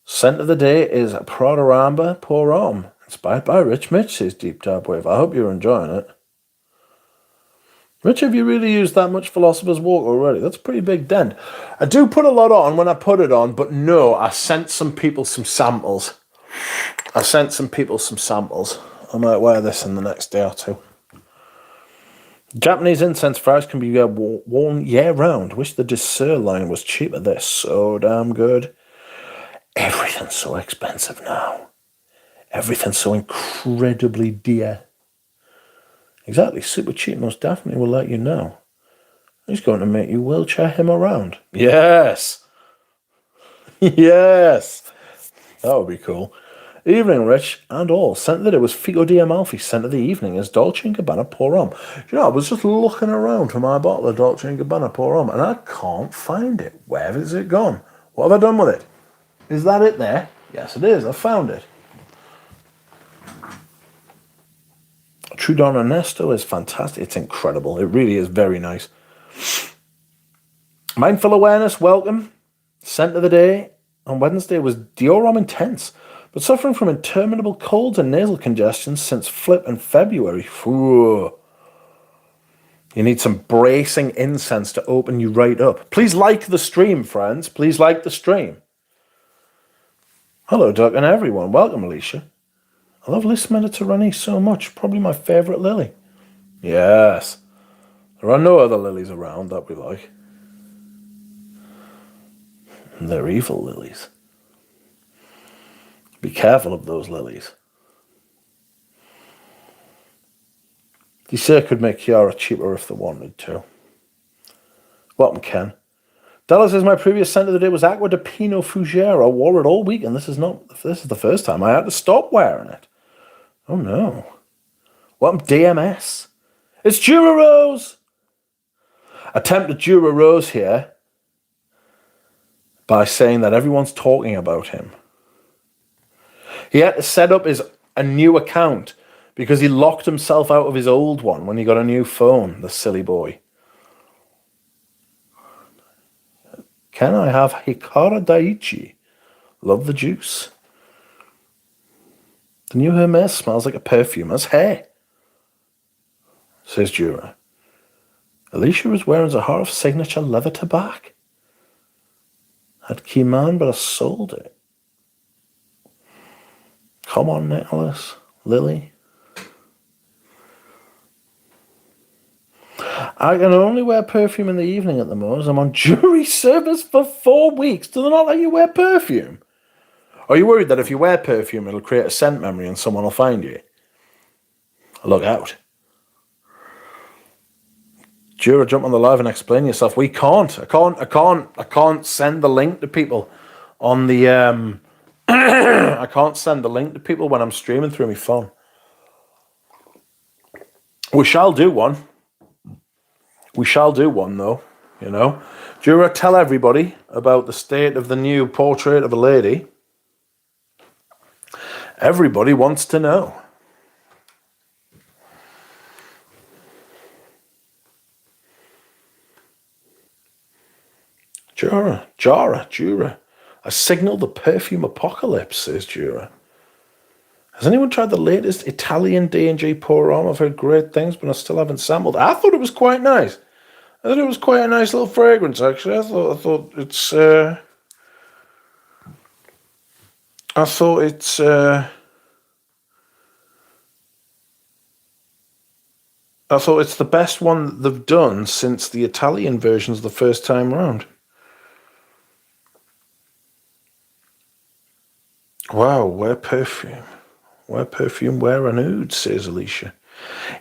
Scent of the day is Prodoramba Pour Homme, inspired by Rich Mitch, says Deep Dab Wave. I hope you're enjoying it. Rich, have you really used that much Philosopher's Walk already? That's a pretty big dent. I do put a lot on when I put it on, but no, I sent some people some samples. I might wear this in the next day or two. Japanese incense flowers can be worn year-round. Wish the Dessert line was cheaper. They're so damn good. Everything's so expensive now. Everything's so incredibly dear. Exactly, super cheap most definitely will let you know. He's going to make you wheelchair him around. Yes! Yes! That would be cool. Evening, Rich, and all. Scent of the day was Figo di Amalfi. Scent of the evening is Dolce & Gabbana Pour Homme. You know, I was just looking around for my bottle of Dolce & Gabbana Pour Homme, and I can't find it. Where has it gone? What have I done with it? Is that it there? Yes, it is. I found it. True Dawn Ernesto is fantastic. It's incredible. It really is very nice. Mindful Awareness, welcome. Scent of the day on Wednesday was Dioram Intense, but suffering from interminable colds and nasal congestion since Flip in February. Ooh. You need some bracing incense to open you right up. Please like the stream, friends. Please like the stream. Hello, Doug, and everyone. Welcome, Alicia. I love Lis Mediterranee so much. Probably my favourite lily. Yes. There are no other lilies around that we like. And they're evil lilies. Be careful of those lilies. Dessert could make Chiara cheaper if they wanted to. Welcome, Ken. Dallas says my previous scent of the day was Aqua de Pinot Fougere. I wore it all week, and this is the first time I had to stop wearing it. Oh no. Welcome, DMS. It's Dura Rose. Attempt at Dura Rose here by saying that everyone's talking about him. He had to set up a new account because he locked himself out of his old one when he got a new phone, the silly boy. Can I have Hikara Daiichi? Love the juice. The new Hermes smells like a perfumer's hair, says Jura. Alicia was wearing Zahara's signature leather tobacco. Had Keyman, but I sold it. Come on, Nicholas. Lily. I can only wear perfume in the evening at the moment. I'm on jury service for 4 weeks. Do they not let you wear perfume? Are you worried that if you wear perfume, it'll create a scent memory and someone will find you? Look out. Jura, jump on the live and explain yourself. We can't. I can't send the link to people on the I can't send the link to people when I'm streaming through my phone. We shall do one. We shall do one though, you know. Jura, tell everybody about the state of the new portrait of a lady. Everybody wants to know. Jura. I signal the perfume apocalypse, says Jura. Has anyone tried the latest Italian D&G pour on? I've heard great things, but I still haven't sampled. I thought it was quite nice. I thought it was quite a nice little fragrance, actually. I thought it's the best one they've done since the Italian versions the first time round. Wow, wear perfume. Wear a nude, says Alicia.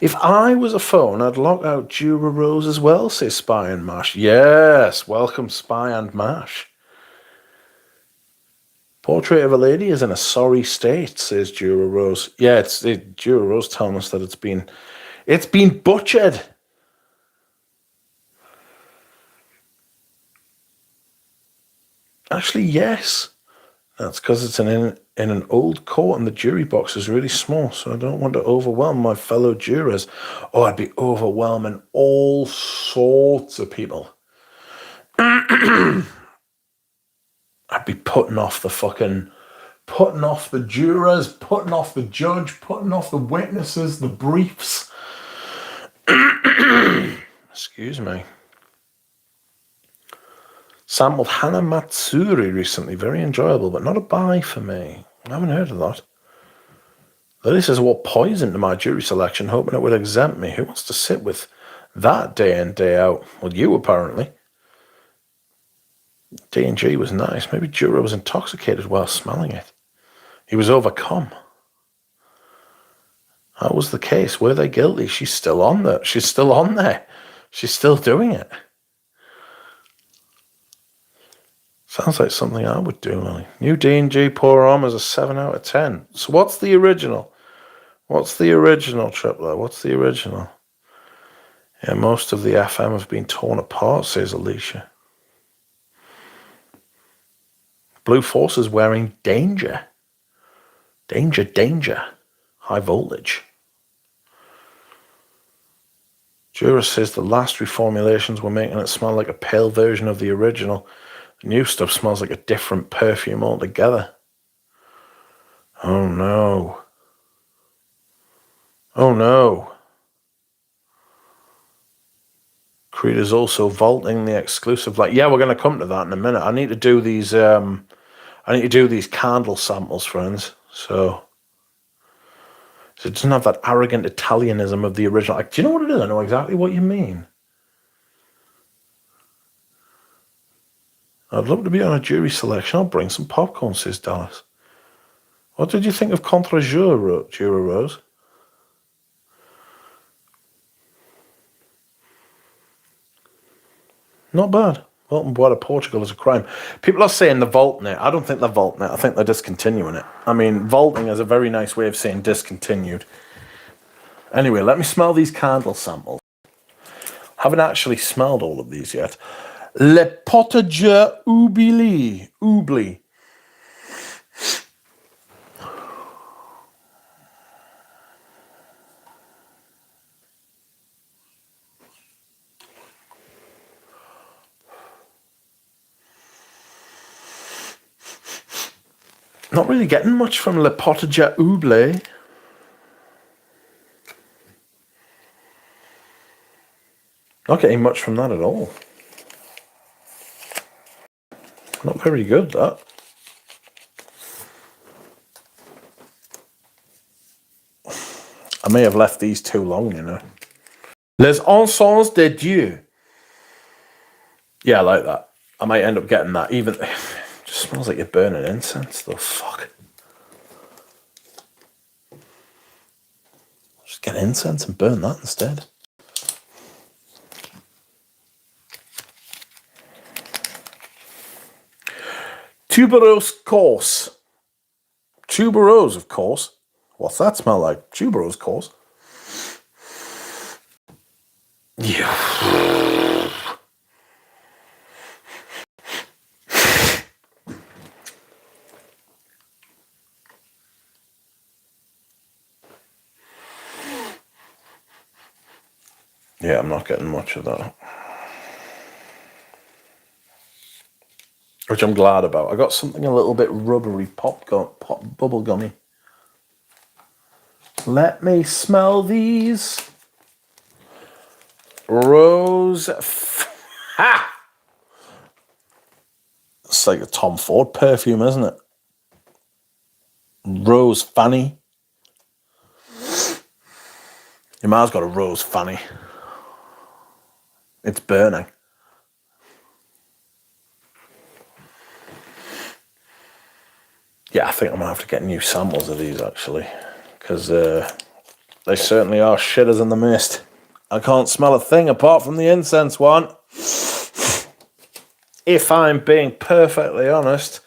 If I was a phone, I'd lock out Jura Rose as well, says Spy and Mash. Yes, welcome Spy and Mash. Portrait of a lady is in a sorry state, says Jura Rose. Yeah, Jura Rose telling us that it's been butchered. Actually, yes. That's because it's in an old court and the jury box is really small, so I don't want to overwhelm my fellow jurors. Oh, I'd be overwhelming all sorts of people. I'd be putting off the jurors, putting off the judge, putting off the witnesses, the briefs. Excuse me. Sampled Hana Matsuri recently. Very enjoyable, but not a buy for me. I haven't heard of that. Lily says, what poison to my jury selection, hoping it would exempt me. Who wants to sit with that day in, day out? Well, you apparently. D&G was nice. Maybe Jura was intoxicated while smelling it. He was overcome. That was the case. Were they guilty? She's still on there. She's still doing it. Sounds like something I would do, Lily. New D&G Pour Homme is a 7 out of 10. So what's the original? Tripler? What's the original? Yeah, most of the FM have been torn apart, says Alicia. Blue Force is wearing Danger. Danger. High voltage. Jura says the last reformulations were making it smell like a pale version of the original. The new stuff smells like a different perfume altogether. Oh no. Creed is also vaulting the exclusive. Yeah, we're going to come to that in a minute. I need to do these candle samples, friends. So it doesn't have that arrogant Italianism of the original. Do you know what it is? I know exactly what you mean. I'd love to be on a jury selection. I'll bring some popcorn, says Dallas. What did you think of Contre Jura Rose? Not bad. Vaulting Bois de Portugal is a crime. People are saying they're vaulting it. I don't think they're vaulting it. I think they're discontinuing it. I mean, vaulting is a very nice way of saying discontinued. Anyway, let me smell these candle samples. Haven't actually smelled all of these yet. Le Potager Oubli. Not really getting much from Le Potager Oublié. Not getting much from that at all. Not very good, that. I may have left these too long, you know. Les Encens de Dieu. Yeah, I like that. I might end up getting that. Even it just smells like you're burning incense, though. Fuck. Just get incense and burn that instead. Tuberose course. Tuberose, of course. What's that smell like? Tuberose course. Yeah. Yeah, I'm not getting much of that. Which I'm glad about. I got something a little bit rubbery, pop bubble gummy. Let me smell these. Rose. Ha! It's like a Tom Ford perfume, isn't it? Rose Fanny. Your ma's got a rose fanny. It's burning. Yeah, I think I'm going to have to get new samples of these, actually. Because they certainly are shitters in the mist. I can't smell a thing apart from the incense one. If I'm being perfectly honest.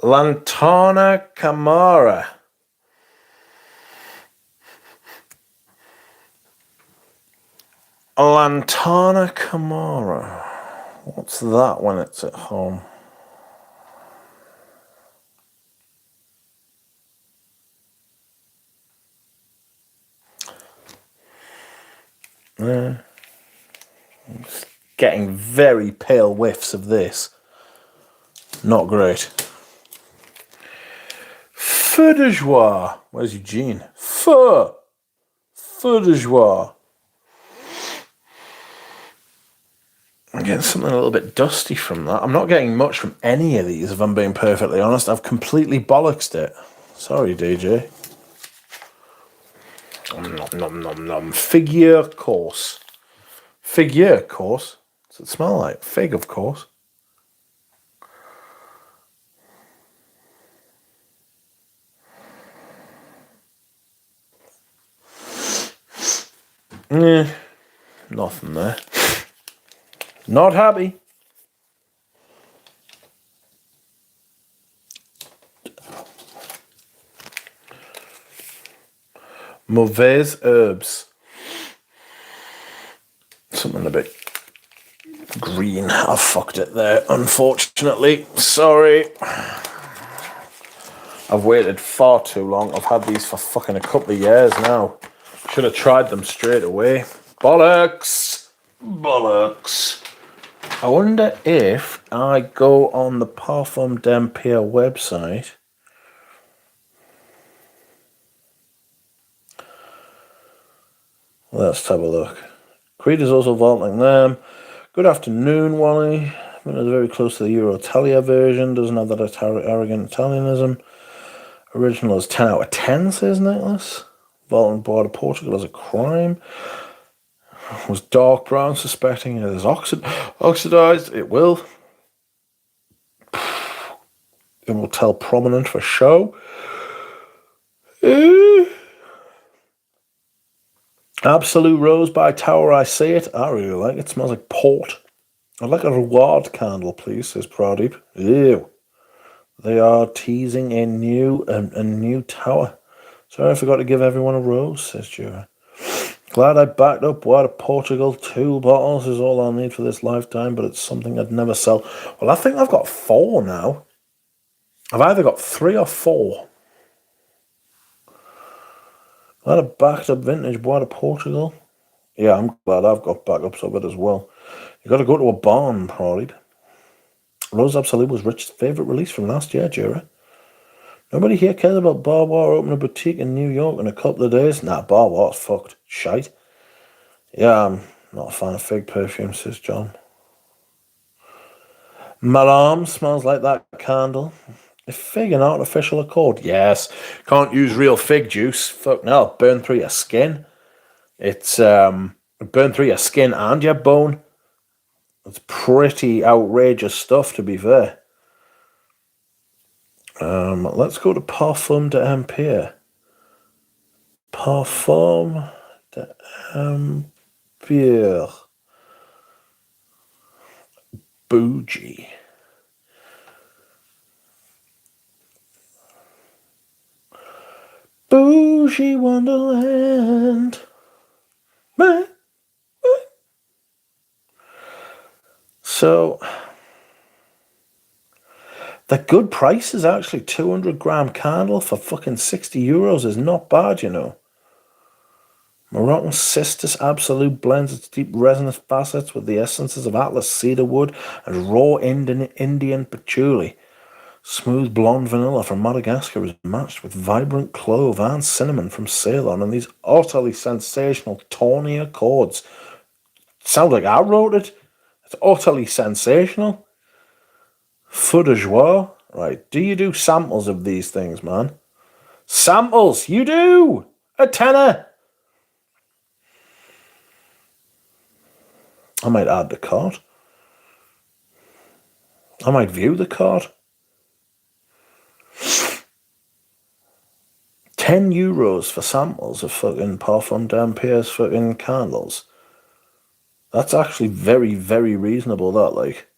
Lantana Camara. Lantana Camara. What's that when it's at home? Getting very pale whiffs of this. Not great. Feu de joie. Where's Eugene? Feu de joie. I'm getting something a little bit dusty from that. I'm not getting much from any of these, if I'm being perfectly honest. I've completely bollocksed it. Sorry, DJ. Nom, nom, nom, nom. Figure course. Figure course? What's it smell like? Fig, of course. Nothing there. Not happy. Mauvaise herbs. Something a bit green. I fucked it there, unfortunately. Sorry. I've waited far too long. I've had these for fucking a couple of years now. Should have tried them straight away. Bollocks. Bollocks. I wonder if I go on the Parfum d'Empire website. Let's have a look. Creed is also vaulting them. Good afternoon, Wally. It's very close to the Euro Italia version. Doesn't have that arrogant Italianism. Original is 10 out of 10, says Nicholas. Vaulting board of Portugal is a crime. Was dark brown, suspecting it is oxidized. It will. It will tell prominent for show. Absolute Rose by Tower, I say it. I really like it. It smells like port. I'd like a reward candle, please, says Pradeep. Ew. They are teasing a new tower. Sorry, I forgot to give everyone a rose, says Jura. Glad I backed up Wine of Portugal. 2 bottles is all I'll need for this lifetime, but it's something I'd never sell. Well, I think I've got 4 now. I've either got 3 or 4. Glad I backed up vintage Wine of Portugal. Yeah, I'm glad I've got backups of it as well. You got to go to a barn, Pradeep. Rose Absolute was Rich's favourite release from last year, Jura. Nobody here cares about Barwar opening a boutique in New York in a couple of days. Nah, Barwar's fucked. Shite. Yeah, I'm not a fan of fig perfume, says John. Malam smells like that candle. Is fig an artificial accord? Yes. Can't use real fig juice. Fuck no. Burn through your skin. It's burn through your skin and your bone. It's pretty outrageous stuff, to be fair. Let's go to Parfum d'Empire. Parfum d'Empire. Bougie. Bougie Wonderland. So, the good price is actually 200-gram candle for fucking €60 is not bad, you know. Moroccan Cistus Absolute blends its deep resinous facets with the essences of Atlas cedarwood and raw Indian patchouli. Smooth blonde vanilla from Madagascar is matched with vibrant clove and cinnamon from Ceylon and these utterly sensational tawny accords. Sounds like I wrote it. It's utterly sensational. Feu de joie. Right, do you do samples of these things, man? Samples! You do! A tenner! I might add the cart. I might view the cart. €10 for samples of fucking Parfum d'Empire's fucking candles. That's actually very, very reasonable, that, like.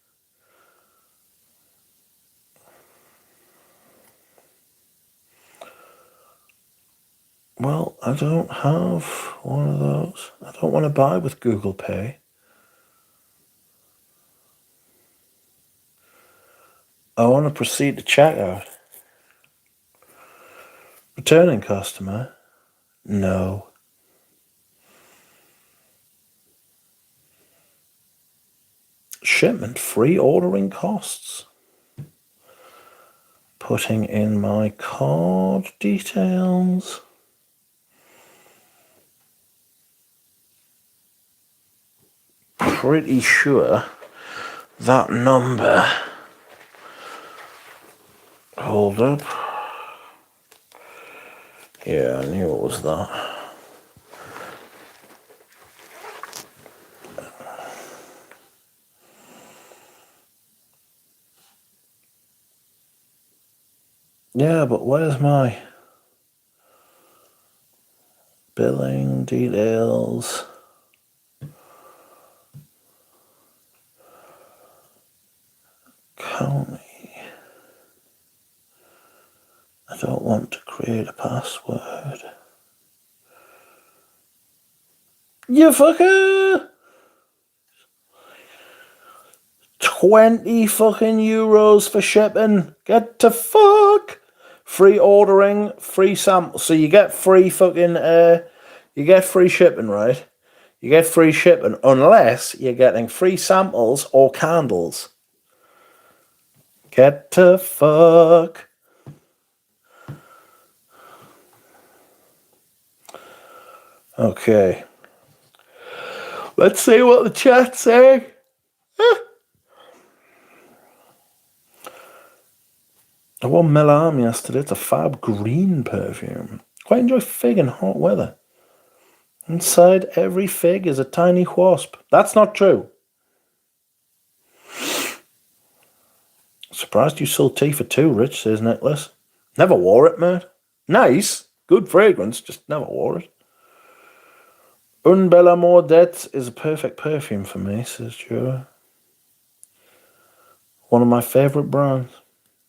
Well, I don't have one of those. I don't want to buy with Google Pay. I want to proceed to checkout. Returning customer? No. Shipment free ordering costs. Putting in my card details. Pretty sure that number. Hold up. Yeah, I knew it was that. Yeah, but where's my billing details? County. I don't want to create a password. You fucker! 20 fucking euros for shipping. Get to fuck! Free ordering, free sample. So you get free fucking, you get free shipping, right? You get free shipping unless you're getting free samples or candles. Get to fuck. Okay. Let's see what the chat say. I wore Melam yesterday. It's a fab green perfume. Quite enjoy fig in hot weather. Inside every fig is a tiny wasp. That's not true. Surprised you sold tea for two, Rich, says Nicholas. Never wore it, mate. Nice. Good fragrance, just never wore it. Un Bel Amour d'Être is a perfect perfume for me, says Joe. One of my favourite brands.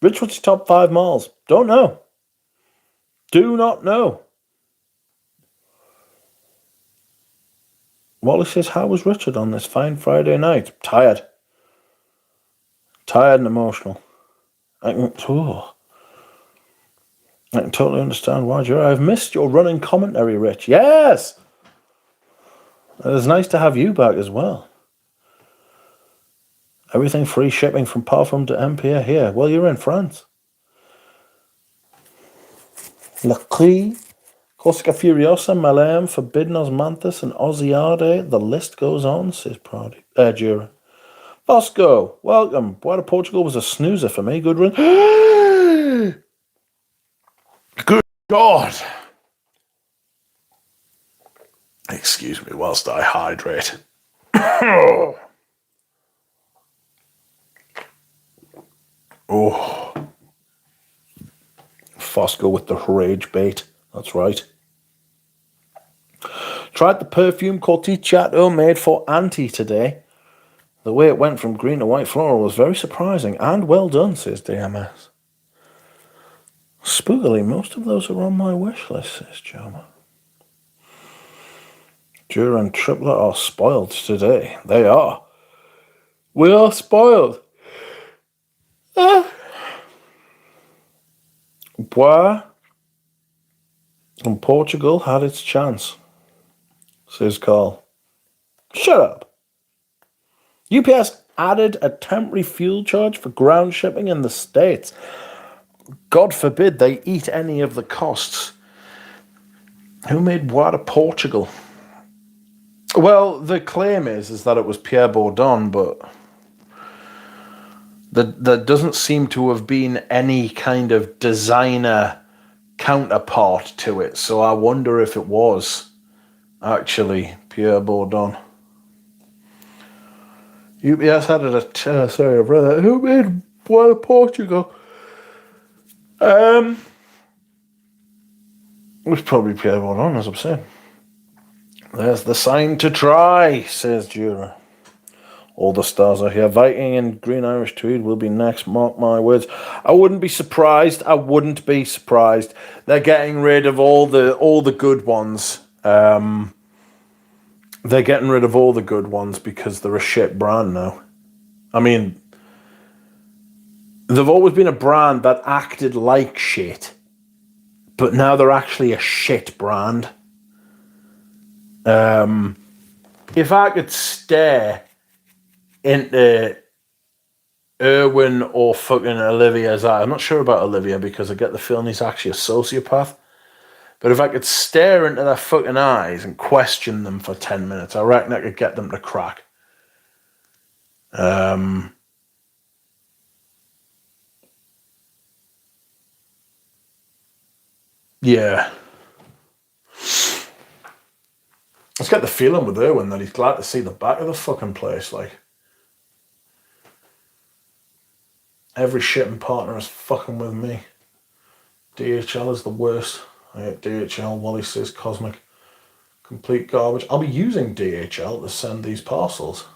Rich, what's your top 5 malls? Don't know. Do not know. Wally says, how was Richard on this fine Friday night? Tired. Tired and emotional. I can totally understand why, Joe. I've missed your running commentary, Rich. Yes! It's nice to have you back as well. Everything free shipping from Parfum d'Empire here. Well, you're in France. Lacri, Corsica Furiosa, Malam, Forbidden Osmanthus, and Oziade. The list goes on, says Jura. Bosco, welcome. Puerto Portugal was a snoozer for me. Good run. Good God. Excuse me whilst I hydrate. Oh. Fosco with the rage bait. That's right. Tried the perfume Corticciato made for Auntie today. The way it went from green to white floral was very surprising and well done, says DMS. Spookily, most of those are on my wish list, says Joma. Jura and Triplet are spoiled today. They are. We are spoiled. Bois and Portugal had its chance, says Carl. Shut up. UPS added a temporary fuel charge for ground shipping in the States. God forbid they eat any of the costs. Who made Bois de Portugal? Well, the claim is that it was Pierre Bourdon, but there doesn't seem to have been any kind of designer counterpart to it. So I wonder if it was actually Pierre Bourdon. UPS added a sorry, I've read that. Who made Bois de Portugal? It was probably Pierre Bourdon, as I'm saying. There's the sign to try, says Jura. All the stars are here. Viking and Green Irish Tweed will be next. Mark my words. I wouldn't be surprised. They're getting rid of all the good ones. They're getting rid of all the good ones because they're a shit brand now. I mean, they've always been a brand that acted like shit, but now they're actually a shit brand. If I could stare into Erwin or fucking Olivia's eye, I'm not sure about Olivia because I get the feeling he's actually a sociopath. But if I could stare into their fucking eyes and question them for 10 minutes, I reckon I could get them to crack. Yeah. I just get the feeling with Erwin that he's glad to see the back of the fucking place. Like, every shipping partner is fucking with me. DHL is the worst. I hate DHL. Wally says cosmic. Complete garbage. I'll be using DHL to send these parcels.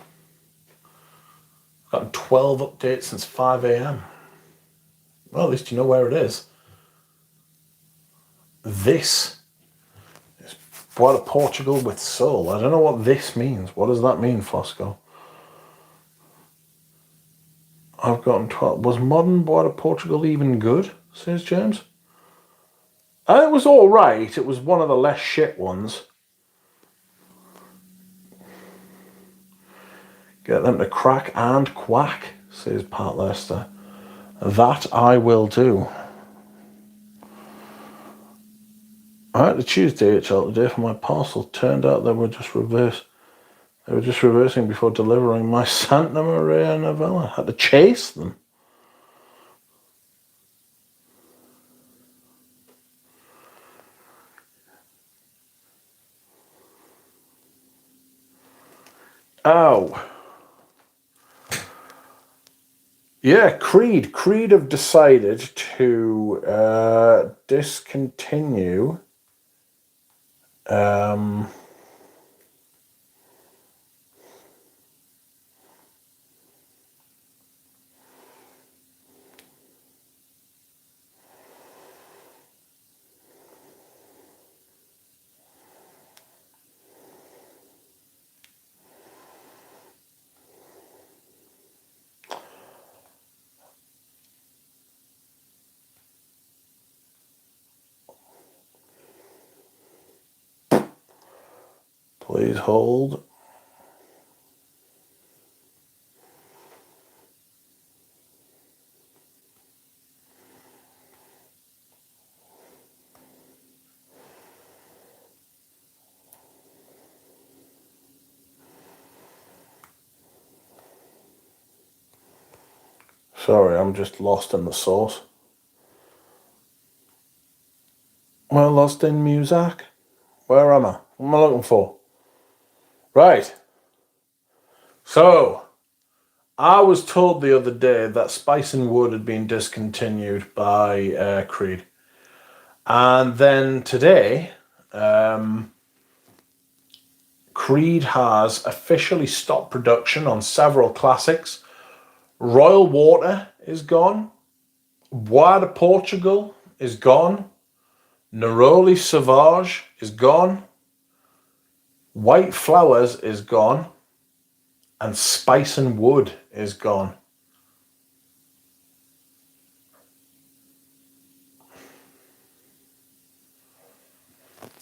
I've gotten 12 updates since 5 a.m. Well, at least you know where it is. This is Bois de Portugal with soul. I don't know what this means. What does that mean, Fosco? I've gotten 12. Was modern Bois de Portugal even good, says James? It was all right. It was one of the less shit ones. Get them to crack and quack, says Pat Lester. That I will do. I had to choose DHL today for my parcel. Turned out they were just reversing before delivering my Santa Maria novella. Had to chase them. Oh. Yeah, Creed. Creed have decided to discontinue please hold. Sorry, I'm just lost in the sauce. Well, lost in music. Where am I? What am I looking for? Right. So, I was told the other day that Spice and Wood had been discontinued by Creed. And then today, Creed has officially stopped production on several classics. Royal Water is gone. Bois de Portugal is gone. Neroli Sauvage is gone. White Flowers is gone. And Spice and Wood is gone.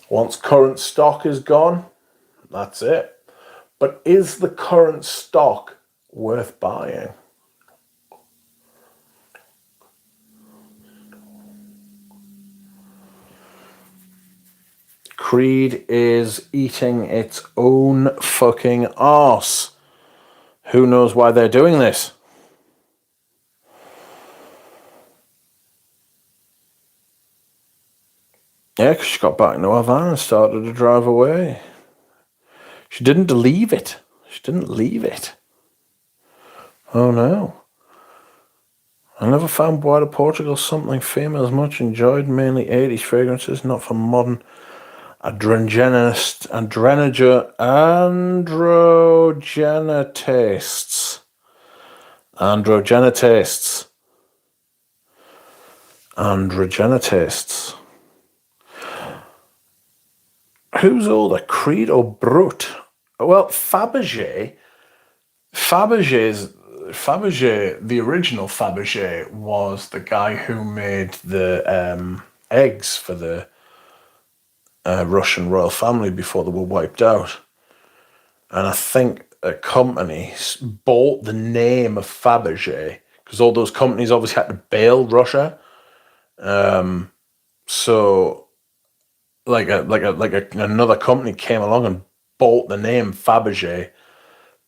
Once current stock is gone, that's it. But is the current stock worth buying? Creed is eating its own fucking arse. Who knows why they're doing this? Yeah, because she got back into her van and started to drive away. She didn't leave it. She didn't leave it. Oh no. I never found Bois de Portugal something females much enjoyed, mainly 80s fragrances, not for modern androgena tastes. Androgena tastes. Who's older, Creed or Brut? Well, Fabergé, the original Fabergé was the guy who made the eggs for the Russian royal family before they were wiped out. And I think a company bought the name of Fabergé because all those companies obviously had to bail Russia. So another company came along and bought the name Fabergé,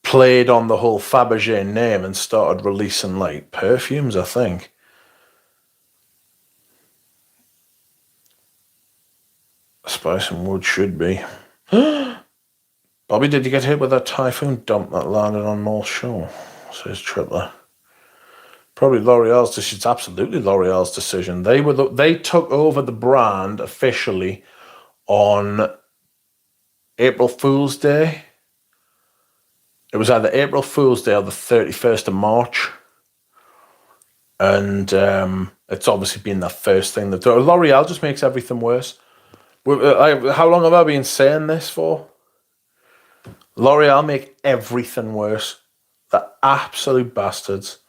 played on the whole Fabergé name, and started releasing like perfumes, I think. Spice and Wood should be. Bobby, did you get hit with that typhoon dump that landed on North Shore? Says Tripler. Probably L'Oreal's decision. It's absolutely L'Oreal's decision. They took over the brand officially on April Fool's Day. It was either April Fool's Day or the 31st of March. And it's obviously been the first thing that L'Oreal just makes everything worse. How long have I been saying this for? L'Oreal make everything worse. The absolute bastards.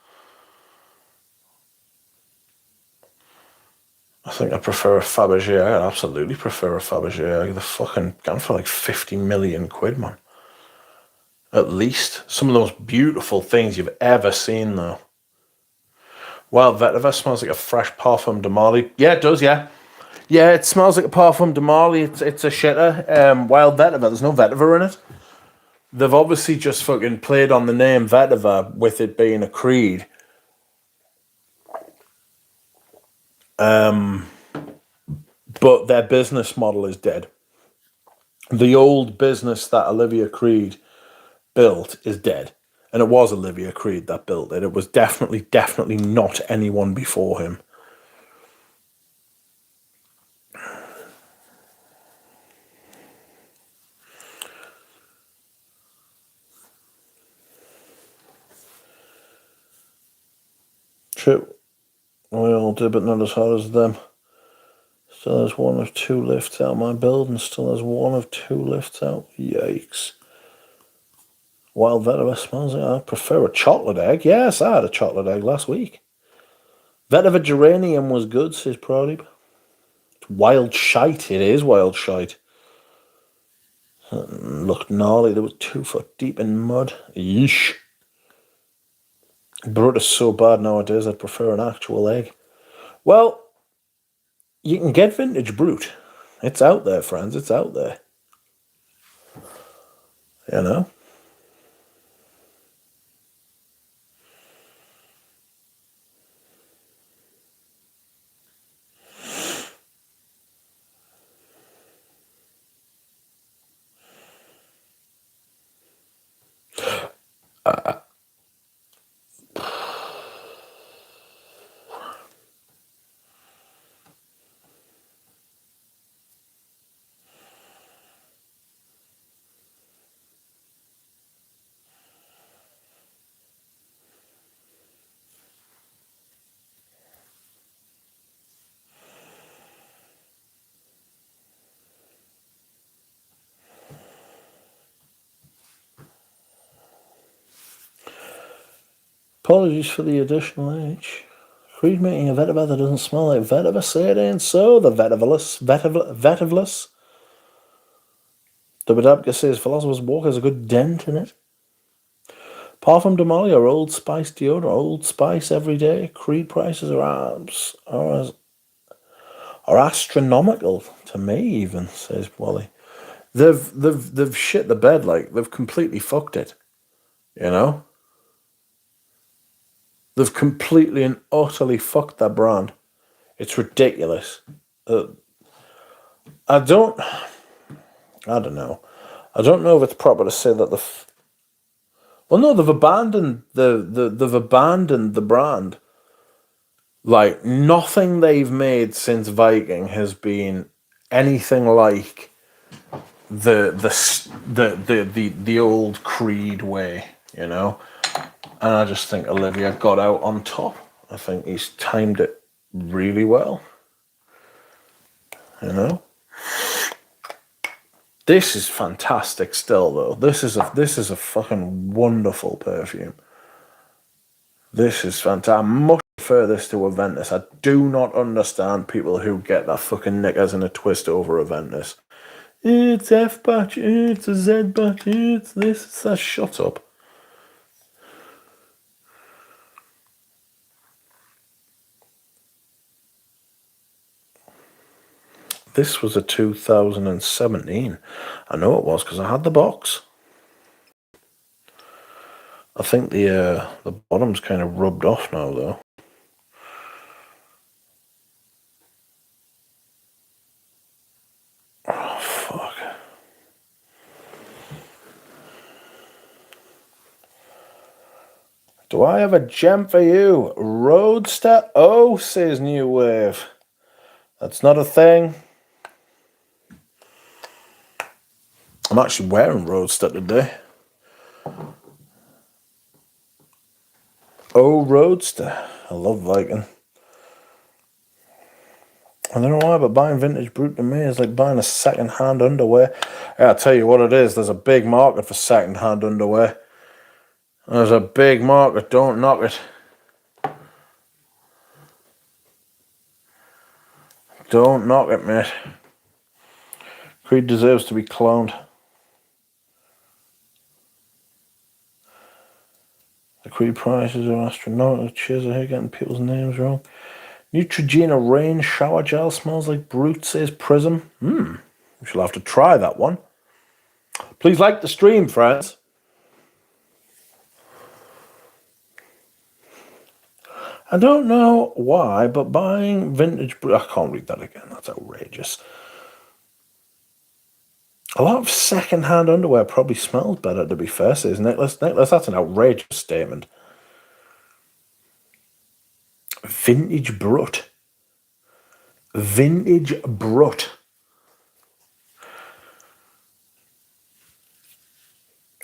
I think I prefer a Fabergé. I absolutely prefer a Fabergé. The fucking gone for like 50 million quid, man. At least. Some of the most beautiful things you've ever seen, though. Wild Vetiver smells like a fresh Parfum de Marly. Yeah, it does, yeah. Yeah, it smells like a Parfum de Marly. It's a shitter. Wild Vetiver. There's no vetiver in it. They've obviously just fucking played on the name Vetiver with it being a Creed. But their business model is dead. The old business that Olivia Creed built is dead. And it was Olivia Creed that built it. It was definitely not anyone before him. True. We all did, but not as hard as them. Still has one of two lifts out. My building still has one of two lifts out. Yikes. Wild Vetiver smells like I prefer a chocolate egg. Yes, I had a chocolate egg last week. Vetiver geranium was good, says Prodib. It's wild shite. It is wild shite. Looked gnarly. There was 2 foot deep in mud. Yeesh. Brut is so bad nowadays, I'd prefer an actual egg. Well, you can get vintage Brut. It's out there, friends. It's out there. You know? Apologies for the additional H. Creed making a vetiver that doesn't smell like vetiver. Say it ain't so. The vetiverless. Dubadabka says Philosopher's Walk has a good dent in it. Parfum de Malia, Old Spice deodorant, Old Spice every day. Creed prices are astronomical to me, even, says Wally. They've shit the bed, like they've completely fucked it. You know? They've completely and utterly fucked that brand. It's ridiculous. I don't know. I don't know if it's proper to say that well, no, they've abandoned they've abandoned the brand. Like nothing they've made since Viking has been anything like the old Creed way, you know. And I just think Olivia got out on top. I think he's timed it really well. You know. This is fantastic still though. This is a fucking wonderful perfume. This is fantastic. I much prefer this to Aventus. I do not understand people who get their fucking knickers in a twist over Aventus. It's F batch, it's a Z batch, it's this, it's that. Shut up. This was a 2017. I know it was because I had the box. I think the bottom's kind of rubbed off now though. Oh fuck. Do I have a gem for you? Roadster? Oh, says New Wave. That's not a thing. I'm actually wearing Roadster today. Oh, Roadster. I love Viking. I don't know why, but buying vintage brute to me is like buying a second-hand underwear. Yeah, I'll tell you what it is. There's a big market for second-hand underwear. There's a big market. Don't knock it. Don't knock it, mate. Creed deserves to be cloned. The Creed prices are astronomical. Cheers, I hate getting people's names wrong. Neutrogena Rain shower gel smells like Brute, says Prism. We shall have to try that one. Please like the stream, friends. I don't know why, but buying vintage... I can't read that again. That's outrageous. A lot of second-hand underwear probably smells better, to be fair, says Nicholas. Nicholas, that's an outrageous statement. Vintage Brut. Vintage Brut.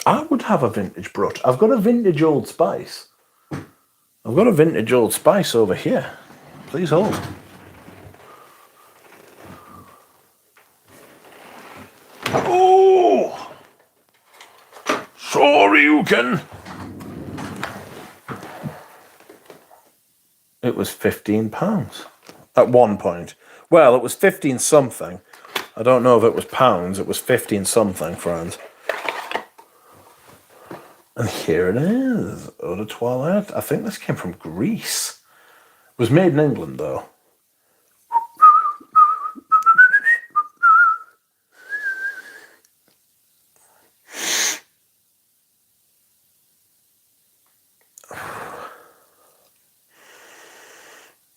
I would have a vintage Brut. I've got a vintage Old Spice. I've got a vintage Old Spice over here. Please hold. Oh! Sorry, you can. It was £15 at one point. Well, it was 15 something. I don't know if it was pounds. It was 15 something, friends. And here it is. Eau de Toilette. I think this came from Greece. It was made in England, though.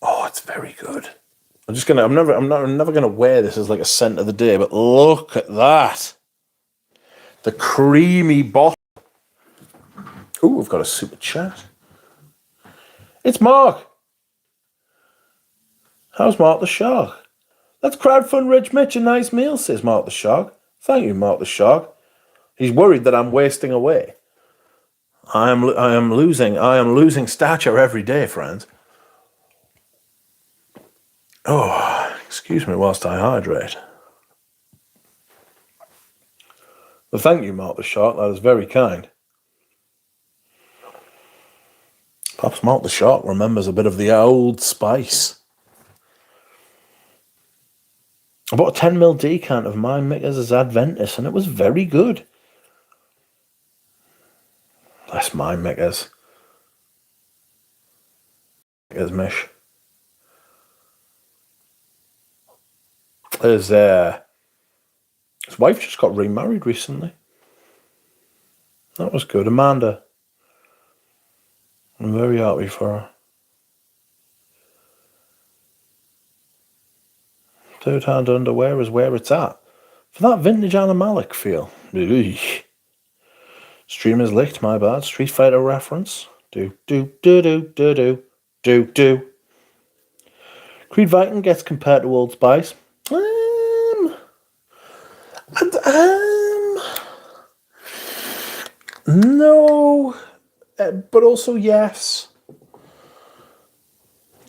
Oh, it's very good. I'm never gonna wear this as like a scent of the day, but look at that. The creamy bottle. Oh, we've got a super chat. It's Mark. How's Mark the Shark? Let's crowdfund Rich Mitch a nice meal, says Mark the Shark. Thank you, Mark the Shark. He's worried that I'm wasting away. I am losing stature every day, friends. Oh, excuse me whilst I hydrate. Well, thank you, Mark the Shark. That is very kind. Perhaps Malt the Shark remembers a bit of the Old Spice. I bought a 10ml decant of Mind Makers as Adventus, and it was very good. Bless Mind Makers. Mish. His wife just got remarried recently. That was good. Amanda. I'm very happy for her. Third hand underwear is where it's at. For that vintage animalic feel. Eesh. Stream is licked, my bad. Street Fighter reference. Do. Creed Viking gets compared to Old Spice. No, but also yes.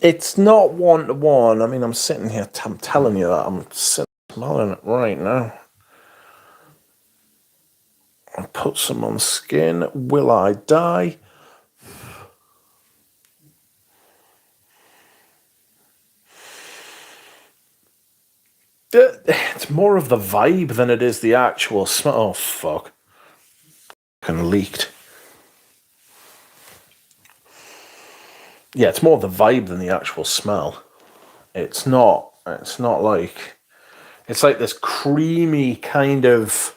It's not 1-to-1. I mean, I'm sitting here, I'm telling you that. I'm smelling it right now. I'll put some on skin. Will I die? It's more of the vibe than it is the actual smell. Oh, fuck. Fucking leaked. Yeah, it's more the vibe than the actual smell. It's not like... It's like this creamy kind of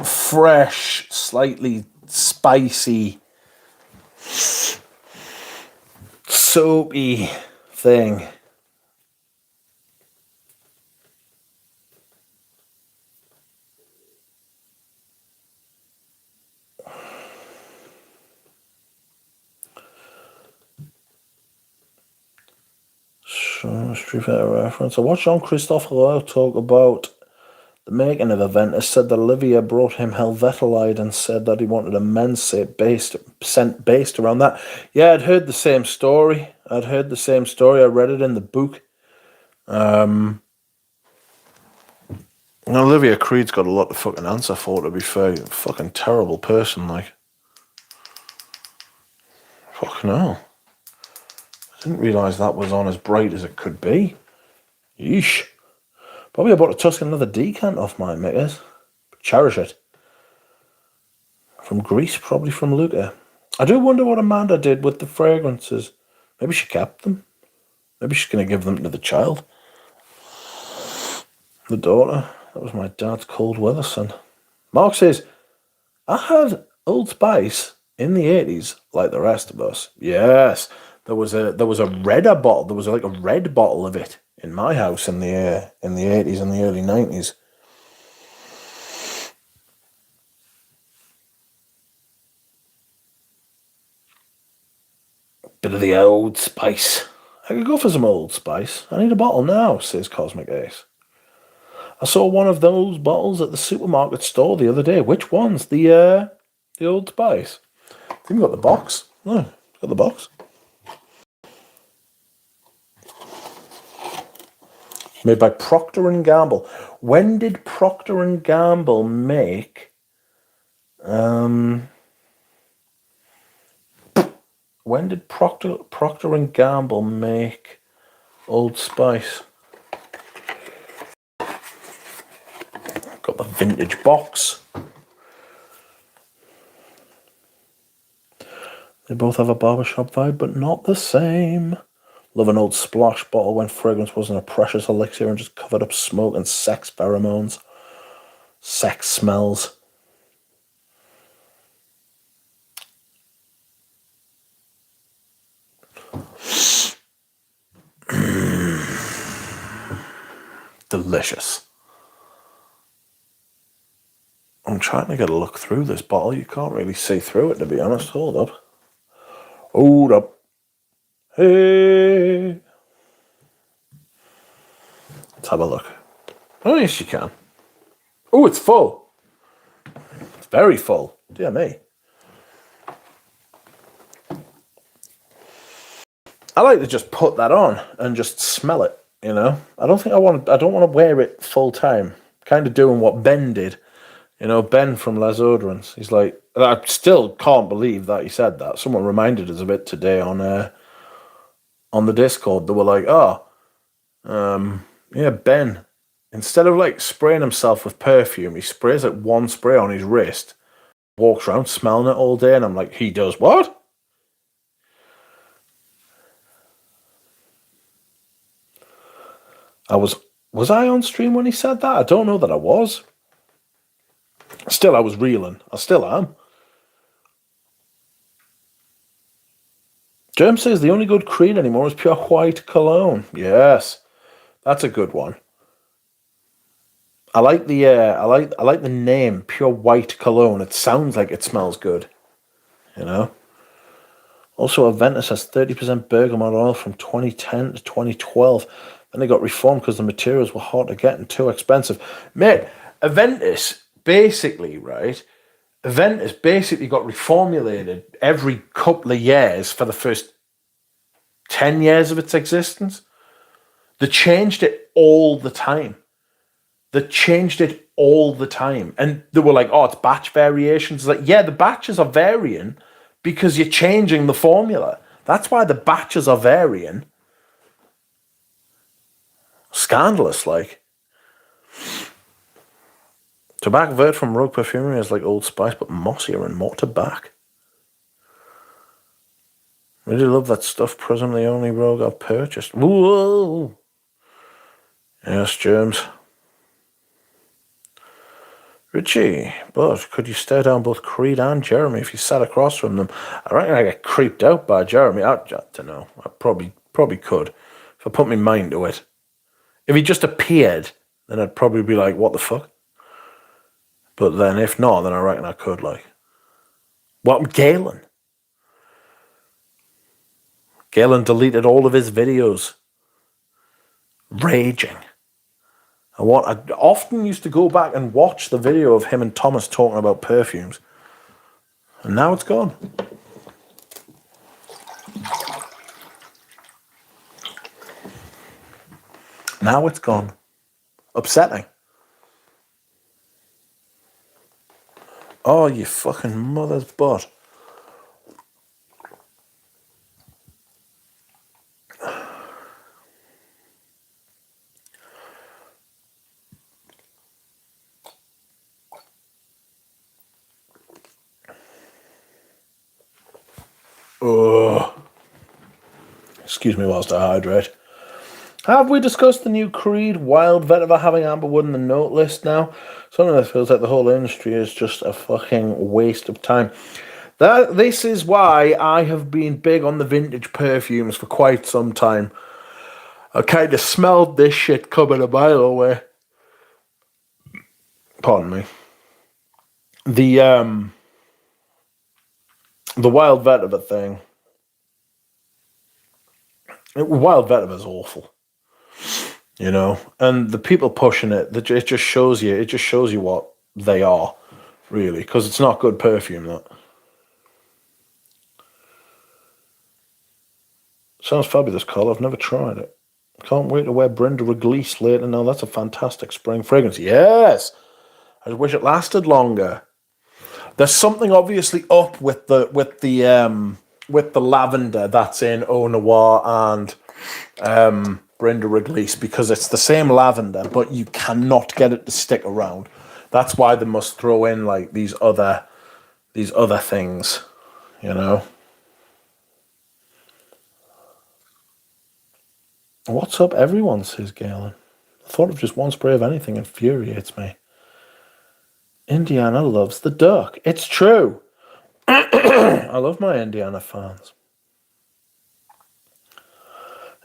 fresh, slightly spicy, soapy thing. Street Fighter reference. I watched Jean-Christophe Roy talk about the making of Aventus, said that Olivia brought him Helvetilide and said that he wanted a men's set based around that. Yeah, I'd heard the same story. I read it in the book. Olivia Creed's got a lot to fucking answer for, to be fair. Fucking terrible person, like. Fucking hell. I didn't realise that was on as bright as it could be. Yeesh. Probably about to tusk another decant off Mind Makers. Cherish it. From Greece, probably from Luca. I do wonder what Amanda did with the fragrances. Maybe she kept them. Maybe she's going to give them to the child. The daughter. That was my dad's cold weather son. Mark says, I had Old Spice in the 80s like the rest of us. Yes. There was a redder bottle. There was like a red bottle of it in my house in the 80s and the early 90s. Bit of the Old Spice. I could go for some Old Spice. I need a bottle now, says Cosmic Ace. I saw one of those bottles at the supermarket store the other day. Which one's the Old Spice? I think got the box. No, got the box. Made by Procter & Gamble. When did Procter & Gamble make... When did Procter & Gamble make Old Spice? Got the vintage box. They both have a barbershop vibe, but not the same. Love an old splosh bottle when fragrance wasn't a precious elixir and just covered up smoke and sex pheromones. Sex smells. Delicious. I'm trying to get a look through this bottle. You can't really see through it, to be honest. Hold up. Hold up. Hey. Let's have a look. Oh, yes, you can. Oh, it's full. It's very full. Dear me. I like to just put that on and just smell it, you know. I don't want to wear it full time. Kind of doing what Ben did. You know, Ben from Les Odorants. He's like, I still can't believe that he said that. Someone reminded us of it today on the Discord. They were like, oh, yeah, Ben, instead of like spraying himself with perfume, he sprays like one spray on his wrist, walks around smelling it all day, and I'm like, he does what? Was I on stream when he said that? I don't know that I was. Still, I was reeling. I still am. Germ says the only good Creed anymore is pure white cologne. Yes, that's a good one. I like the I like the name pure white cologne. It sounds like it smells good. You know. Also, Aventus has 30% bergamot oil from 2010 to 2012. Then they got reformed because the materials were hard to get and too expensive. Mate, Aventus basically, right? Aventus basically got reformulated every couple of years for the first 10 years of its existence. They changed it all the time. And they were like, oh, it's batch variations. It's like, yeah, the batches are varying because you're changing the formula. That's why the batches are varying. Scandalous, like. Tobacco Vert from Rogue Perfumery is like Old Spice, but mossier and more tobacco. Really love that stuff. Prism, the only Rogue I've purchased. Whoa! Yes, germs. Richie, but could you stare down both Creed and Jeremy if you sat across from them? I reckon I get creeped out by Jeremy. I don't know. I probably could if I put my mind to it. If he just appeared, then I'd probably be like, what the fuck? But then if not, then I reckon I could, like. What, Galen? Galen deleted all of his videos. Raging. I often used to go back and watch the video of him and Thomas talking about perfumes. And now it's gone. Now it's gone. Upsetting. Oh, you fucking mother's butt. Oh. Excuse me whilst I hydrate. Have we discussed the new Creed Wild Vetiver having Amberwood in the note list now? Something that feels like the whole industry is just a fucking waste of time. This is why I have been big on the vintage perfumes for quite some time. I kind of smelled this shit coming a mile away. Pardon me. The Wild Vetiver thing. Wild Vetiver is awful. You know, and the people pushing it, it just shows you what they are, really, because it's not good perfume, that. Sounds fabulous, Carl. I've never tried it. Can't wait to wear Brenda Reglisse later. Now that's a fantastic spring fragrance. Yes! I wish it lasted longer. There's something obviously up with the lavender that's in Eau Noir and Brenda Reglisse, because it's the same lavender, but you cannot get it to stick around. That's why they must throw in like these other things, you know. What's up, everyone, says Galen. The thought of just one spray of anything infuriates me. Indiana loves the duck. It's true. I love my Indiana fans.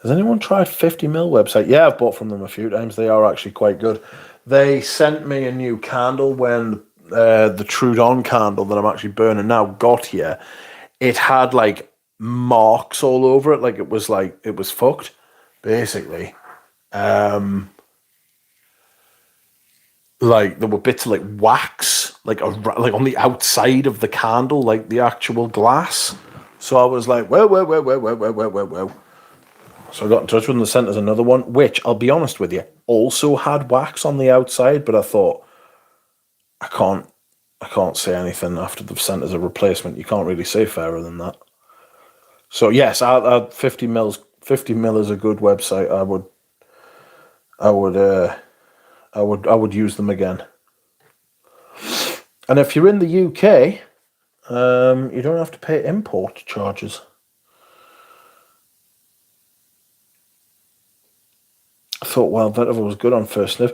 Has anyone tried 50ml website? Yeah, I've bought from them a few times. They are actually quite good. They sent me a new candle when the Trudon candle that I'm actually burning now got here. It had like marks all over it, like it was fucked, basically. Like there were bits of like wax, like on the outside of the candle, like the actual glass. So I was like, whoa. So I got in touch with them and sent us another one, which, I'll be honest with you, also had wax on the outside, but I thought, I can't say anything after they've sent us a replacement. You can't really say fairer than that. So yes, I 50 mil is a good website. I would use them again. And if you're in the UK, you don't have to pay import charges. I thought Wild Vetiver was good on first sniff.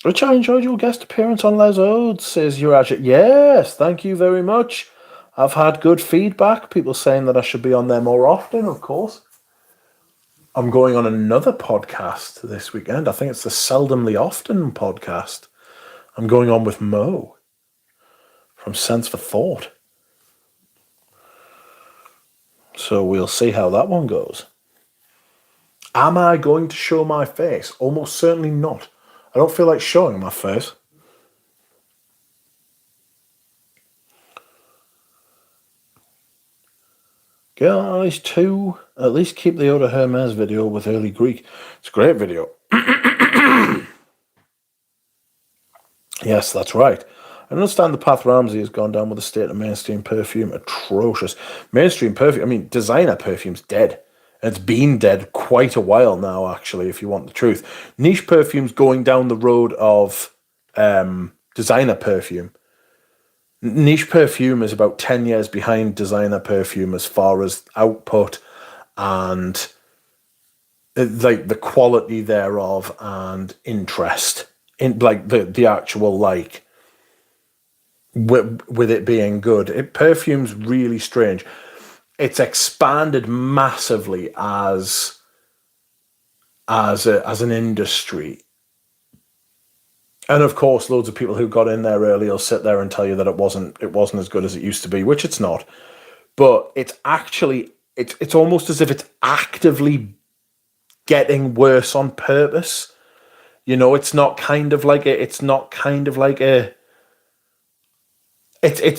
Which I enjoyed your guest appearance on Les Odes, says Uraj. Yes, thank you very much. I've had good feedback, people saying that I should be on there more often, of course. I'm going on another podcast this weekend. I think it's the Seldomly Often podcast. I'm going on with Mo from Sense for Thought. So we'll see how that one goes. Am I going to show my face? Almost certainly not. I don't feel like showing my face. Guys, at least keep the Oda Hermes video with early Greek. It's a great video. Yes, that's right. I understand the path Ramsey has gone down with the state of mainstream perfume. Atrocious. Mainstream perfume, I mean, designer perfume's dead. It's been dead quite a while now, actually, if you want the truth. Niche perfume's going down the road of designer perfume. Niche perfume is about 10 years behind designer perfume as far as output and like the quality thereof and interest in like the actual like with it being good. Perfume's really strange. It's expanded massively as an industry. And of course, loads of people who got in there early will sit there and tell you that it wasn't as good as it used to be, which it's not. But it's actually it's almost as if it's actively getting worse on purpose. You know, it's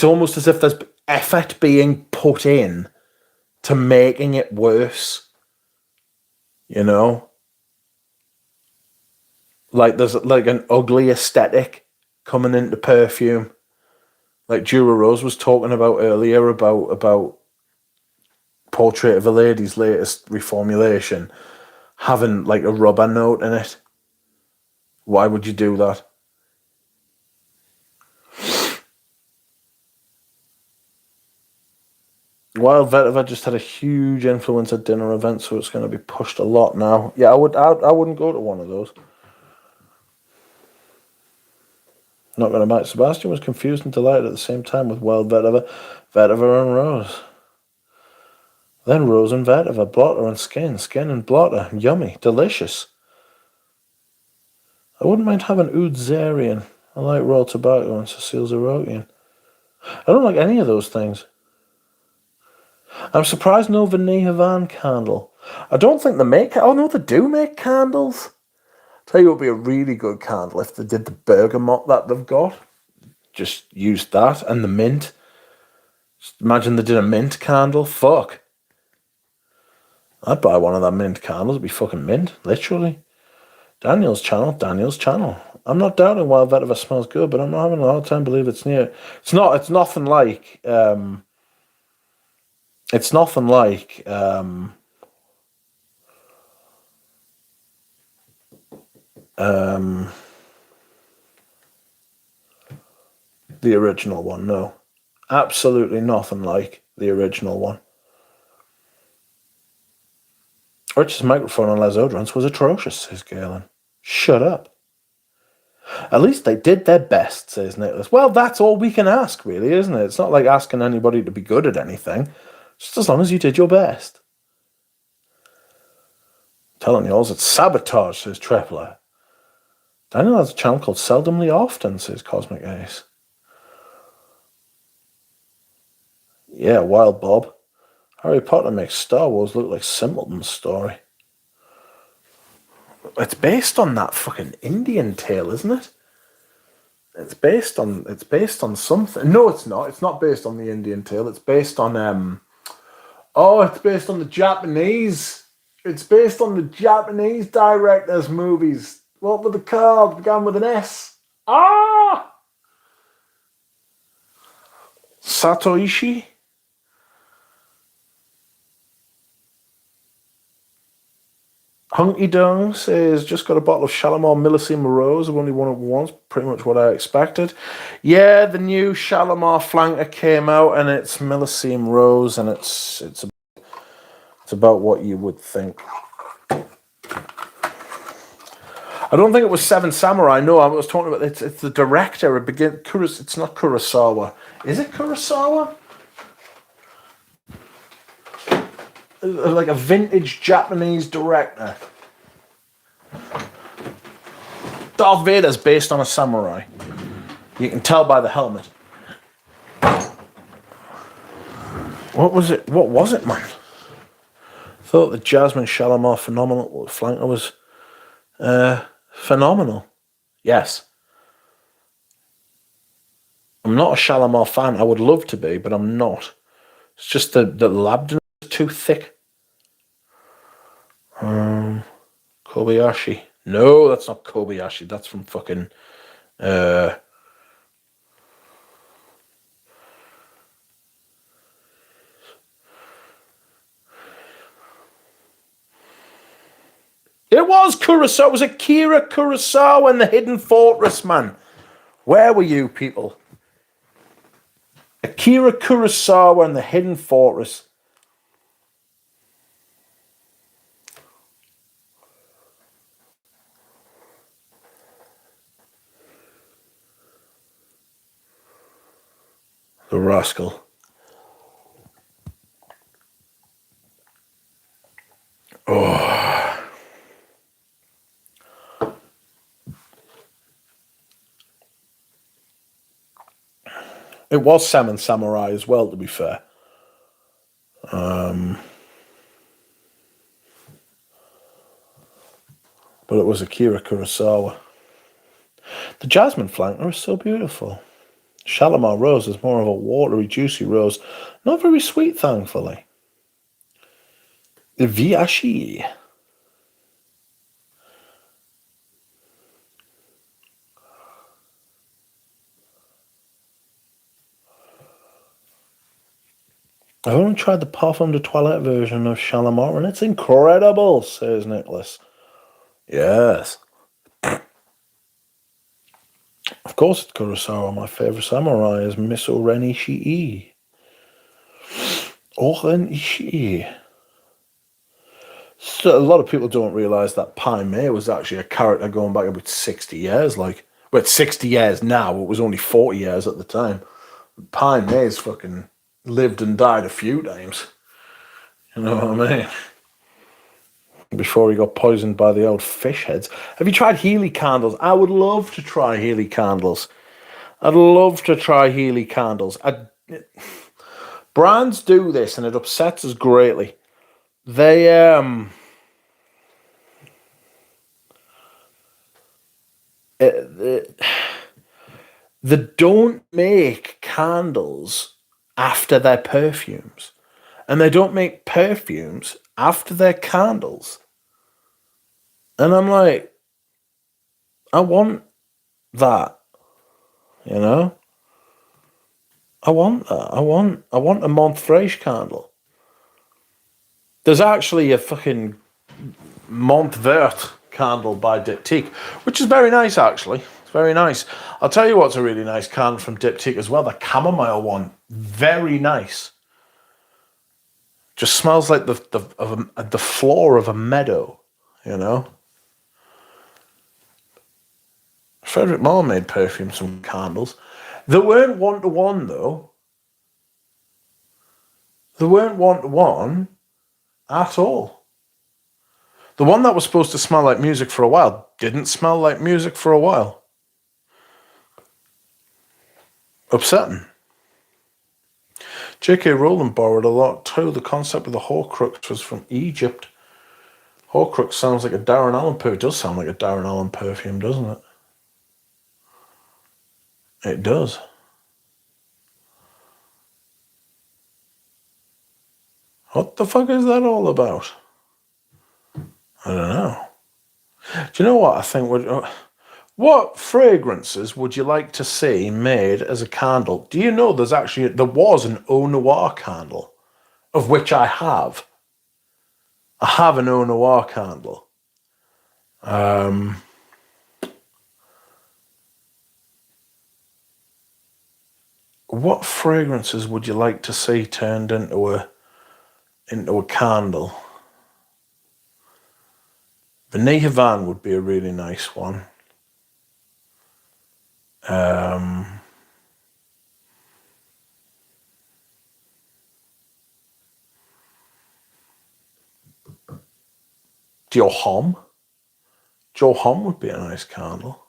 almost as if there's effort being put in to making it worse. You know? Like there's like an ugly aesthetic coming into perfume. Like Jura Rose was talking about earlier about Portrait of a Lady's latest reformulation having like a rubber note in it. Why would you do that? Wild Vetiver just had a huge influence at dinner events, so it's going to be pushed a lot now. Yeah, I wouldn't go to one of those. Not going to match. Sebastian was confused and delighted at the same time with Wild Vetiver, Vetiver and Rose. Then Rose and Vetiver, blotter and skin and blotter. Yummy, delicious. I wouldn't mind having Oud Zarian. I like Royal Tobacco and Cecile Zerotian. I don't like any of those things. I'm surprised no Vanilla Van candle. I don't think they make... Oh, no, they do make candles. Tell you what would be a really good candle if they did the bergamot that they've got. Just use that and the mint. Just imagine they did a mint candle. Fuck. I'd buy one of them mint candles. It'd be fucking mint, literally. Daniel's channel. I'm not doubting Wild Vetiver smells good, but I'm not having a hard time believing it's near. It's nothing like... It's nothing like... the original one, no. Absolutely nothing like the original one. Rich's microphone on Les Odorants was atrocious, says Galen. Shut up. At least they did their best, says Nicholas. Well, that's all we can ask, really, isn't it? It's not like asking anybody to be good at anything. Just as long as you did your best. Telling yours, it's sabotage, says Trepler. Daniel has a channel called Seldomly Often, says Cosmic Ace. Yeah, Wild Bob. Harry Potter makes Star Wars look like Simpleton's story. It's based on that fucking Indian tale, isn't it? It's based on something. No, it's not. It's not based on the Indian tale. It's based on it's based on the Japanese. It's based on the Japanese director's movies. What were the card? Began with an S. Ah! Satoishi? Hunky Dung says, just got a bottle of Shalimar Millesima Rose. I've only won it once, pretty much what I expected. Yeah, the new Shalimar flanker came out, and it's Millesima Rose, and it's about what you would think. I don't think it was Seven Samurai. No, I was talking about it's the director. It's not Kurosawa. Is it Kurosawa? Like a vintage Japanese director. Darth Vader's based on a samurai. You can tell by the helmet. What was it? What was it, man? I thought the Jasmine Shalimar phenomenal flanker was phenomenal. Yes. I'm not a Shalimar fan. I would love to be, but I'm not. It's just the labdin is too thick. Kobayashi. No, that's not Kobayashi. That's from fucking... It was Kurosawa. It was Akira Kurosawa and the Hidden Fortress, man. Where were you, people? Akira Kurosawa and the Hidden Fortress. The rascal. Oh. It was Seven Samurai as well, to be fair. But it was Akira Kurosawa. The Jasmine flanker is so beautiful. Shalimar Rose is more of a watery, juicy rose. Not very sweet, thankfully. The Viashi. I've only tried the Parfum de Toilette version of Shalimar, and it's incredible, says Nicholas. Yes. Of course it's Kurosawa. My favourite samurai is Miso Ren Ishii. Ren Ishii. So a lot of people don't realise that Pai Mei was actually a character going back about 60 years. Well, it's 60 years now. It was only 40 years at the time. Pai Mei's fucking lived and died a few times. You know what I mean? Before he got poisoned by the old fish heads. Have you tried Healy candles? I would love to try Healy candles. I'd love to try Healy candles. Brands do this and it upsets us greatly. They don't make candles after their perfumes. And they don't make perfumes after their candles. And I'm like, I want that, you know? I want that. I want a Montfresh candle. There's actually a fucking Montvert candle by Diptyque, which is very nice, actually. It's very nice. I'll tell you what's a really nice candle from Diptyque as well, the chamomile one. Very nice. Just smells like the floor of a meadow, you know? Frederick Moore made perfumes from candles. They weren't one-to-one, though. They weren't one-to-one at all. The one that was supposed to smell like music for a while didn't smell like music for a while. Upsetting. J.K. Rowling borrowed a lot too. The concept of the Horcrux was from Egypt. Horcrux sounds like a Darren Allen perfume. It does sound like a Darren Allen perfume, doesn't it? It does. What the fuck is that all about? I don't know. Do you know what I think would... What fragrances would you like to see made as a candle? Do you know there was an Eau Noir candle, of which I have. I have an Eau Noir candle. What fragrances would you like to see turned into a candle? Vanille Havane would be a really nice one. Joe Homme would be a nice candle.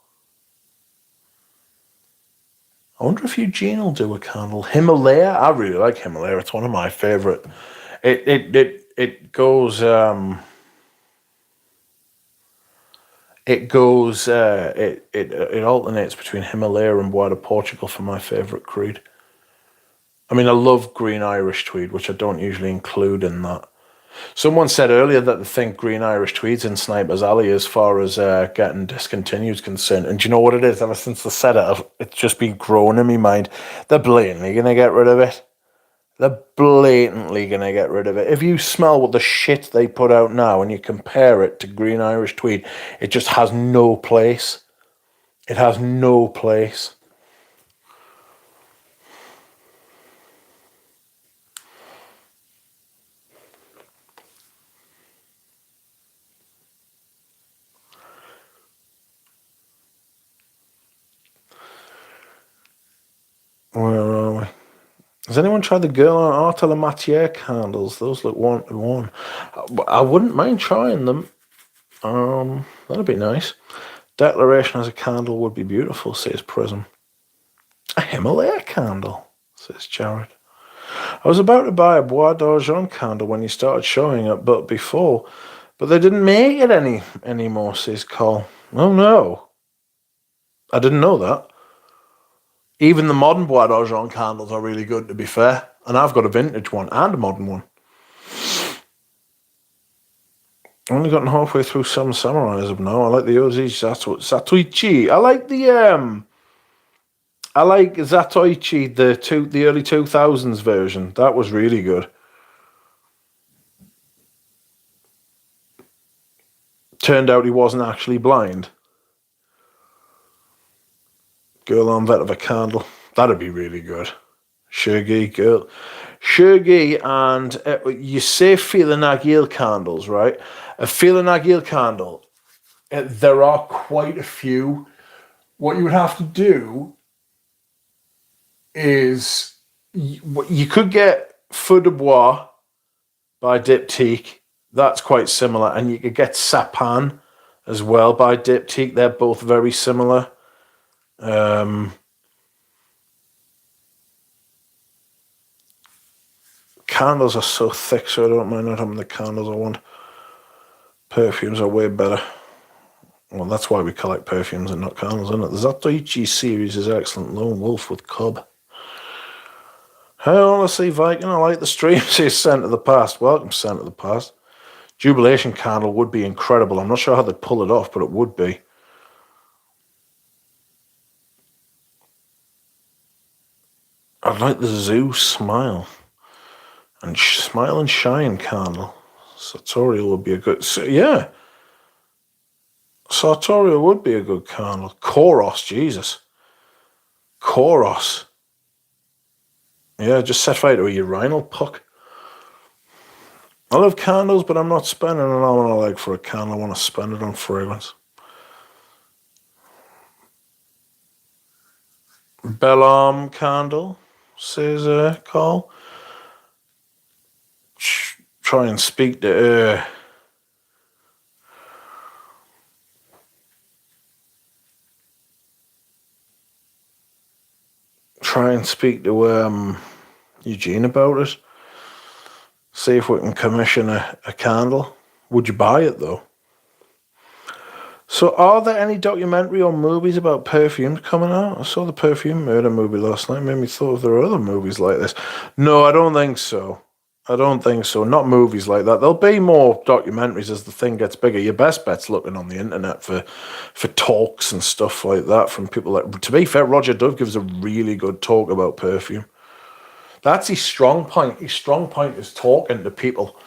I wonder if Eugene will do a candle. Himalaya, I really like Himalaya. It's one of my favorite. It goes. It alternates between Himalaya and Bois de Portugal for my favorite creed. I mean, I love green Irish tweed, which I don't usually include in that. Someone said earlier that they think green Irish tweed's in Sniper's Alley as far as getting discontinued is concerned. And do you know what it is? Ever since they said it, it's just been growing in my mind. They're blatantly going to get rid of it. They're blatantly going to get rid of it. If you smell what the shit they put out now and you compare it to green Irish tweed, it just has no place. It has no place. Where are we? Has anyone tried the Girl on Art La Matière candles? Those look one. I wouldn't mind trying them. That'd be nice. Declaration as a candle would be beautiful, says Prism. A Himalaya candle, says Jared. I was about to buy a Bois d'Argent candle when you started showing it, but they didn't make it anymore, says Cole. Oh no. I didn't know that. Even the modern Bois d'Argent candles are really good, to be fair. And I've got a vintage one and a modern one. I've only gotten halfway through Seven Samurais of now. I like the Ozi Zatoichi. I like Zatoichi, the early 2000s version. That was really good. Turned out he wasn't actually blind. Girl on vet of a candle. That'd be really good. Shergi, girl. Shergi, and you say Fila Nagil candles, right? A Fila Nagil candle, there are quite a few. What you would have to do is you could get Feu de Bois by Diptyque. That's quite similar. And you could get Sapin as well by Diptyque. They're both very similar. Candles are so thick, so I don't mind not having the candles I want. Perfumes are way better. Well, that's why we collect perfumes and not candles, isn't it? The Zatoichi series is excellent. Lone Wolf with Cub. Hey, honestly, Viking, I like the stream. Says Scent of the Past. Welcome, Scent of the Past. Jubilation candle would be incredible. I'm not sure how they'd pull it off, but it would be. I'd like the Zoo Smile. And Smile and Shine candle. Sartorial would be a good... Yeah. Sartorial would be a good candle. Koros, Jesus. Koros. Yeah, just set fire to a urinal puck. I love candles, but I'm not spending an arm and a leg for a candle. I want to spend it on fragrance. Bellarme candle, says Carl. Try and speak to Eugene about it. See if we can commission a candle. Would you buy it though? So are there any documentary or movies about perfumes coming out? I saw the Perfume Murder movie last night. Made me thought if there are other movies like this. No, I don't think so. I don't think so. Not movies like that. There'll be more documentaries as the thing gets bigger. Your best bet's looking on the internet for talks and stuff like that from people like. To be fair, Roger Dove gives a really good talk about perfume. That's his strong point. His strong point is talking to people.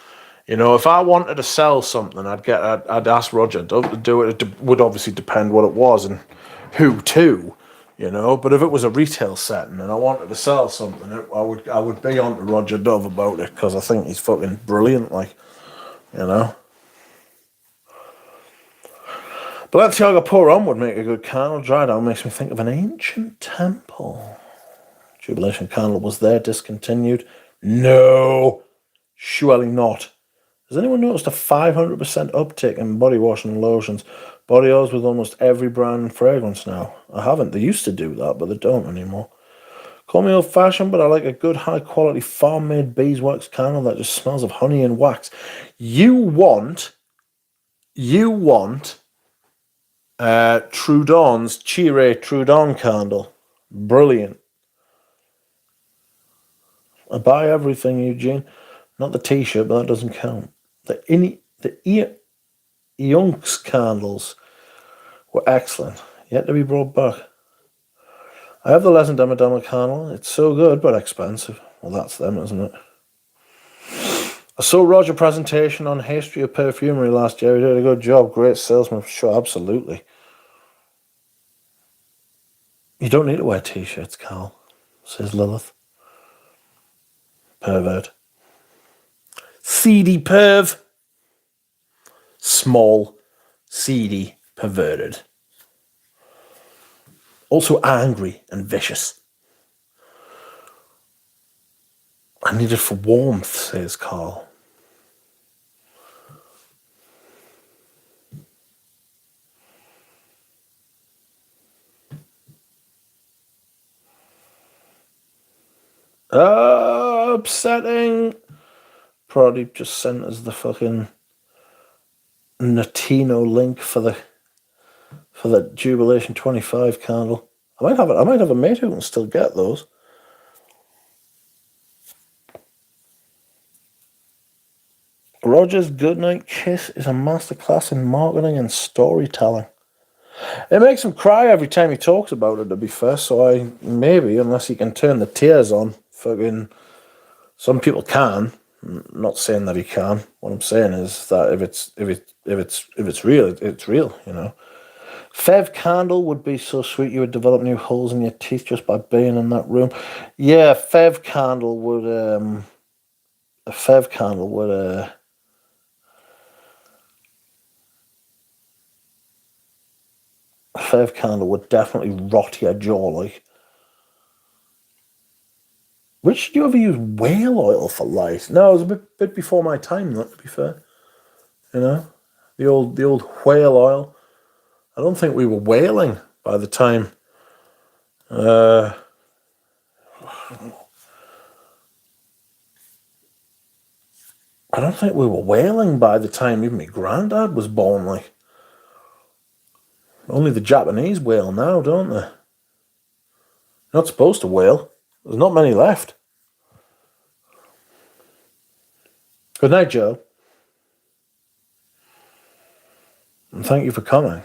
You know, if I wanted to sell something, I'd ask Roger Dove to do it. It would obviously depend what it was and who to, you know. But if it was a retail setting and I wanted to sell something, I would be on to Roger Dove about it because I think he's fucking brilliant. Like, you know. Balenciaga Pour On would make a good candle. Dry down makes me think of an ancient temple. Jubilation candle was there, discontinued. No, surely not. Has anyone noticed a 500% uptick in body wash and lotions, body oils with almost every brand and fragrance now? I haven't. They used to do that, but they don't anymore. Call me old-fashioned, but I like a good, high-quality, farm-made beeswax candle that just smells of honey and wax. You want Trudon's Chire Trudon candle. Brilliant. I buy everything, Eugene. Not the t-shirt, but that doesn't count. The Eunks candles were excellent, yet to be brought back. I have the Legend Dama Dama candle. It's so good, but expensive. Well, that's them, isn't it? I saw Roger presentation on history of perfumery last year. He did a good job. Great salesman, for sure. Absolutely. You don't need to wear t-shirts, Carl, says Lilith. Pervert. Seedy perv. Small, seedy, perverted. Also angry and vicious. I need it for warmth, says Carl. Upsetting. Probably just sent us the fucking Natino link for the Jubilation 25 candle. I might have a mate who can still get those. Roger's Goodnight Kiss is a masterclass in marketing and storytelling. It makes him cry every time he talks about it, to be fair, so maybe, unless he can turn the tears on, fucking, some people can. I'm not saying that he can. What I'm saying is that if it's real, it's real, you know. Fev candle would be so sweet you would develop new holes in your teeth just by being in that room. Yeah, Fev candle would definitely rot your jaw like. Which did you ever use whale oil for light? No, it was a bit before my time, to be fair. You know? The old whale oil. I don't think we were whaling by the time. I don't think we were whaling by the time even my granddad was born. Like, only the Japanese whale now, don't they? You're not supposed to whale. There's not many left. Good night, Joe. And thank you for coming.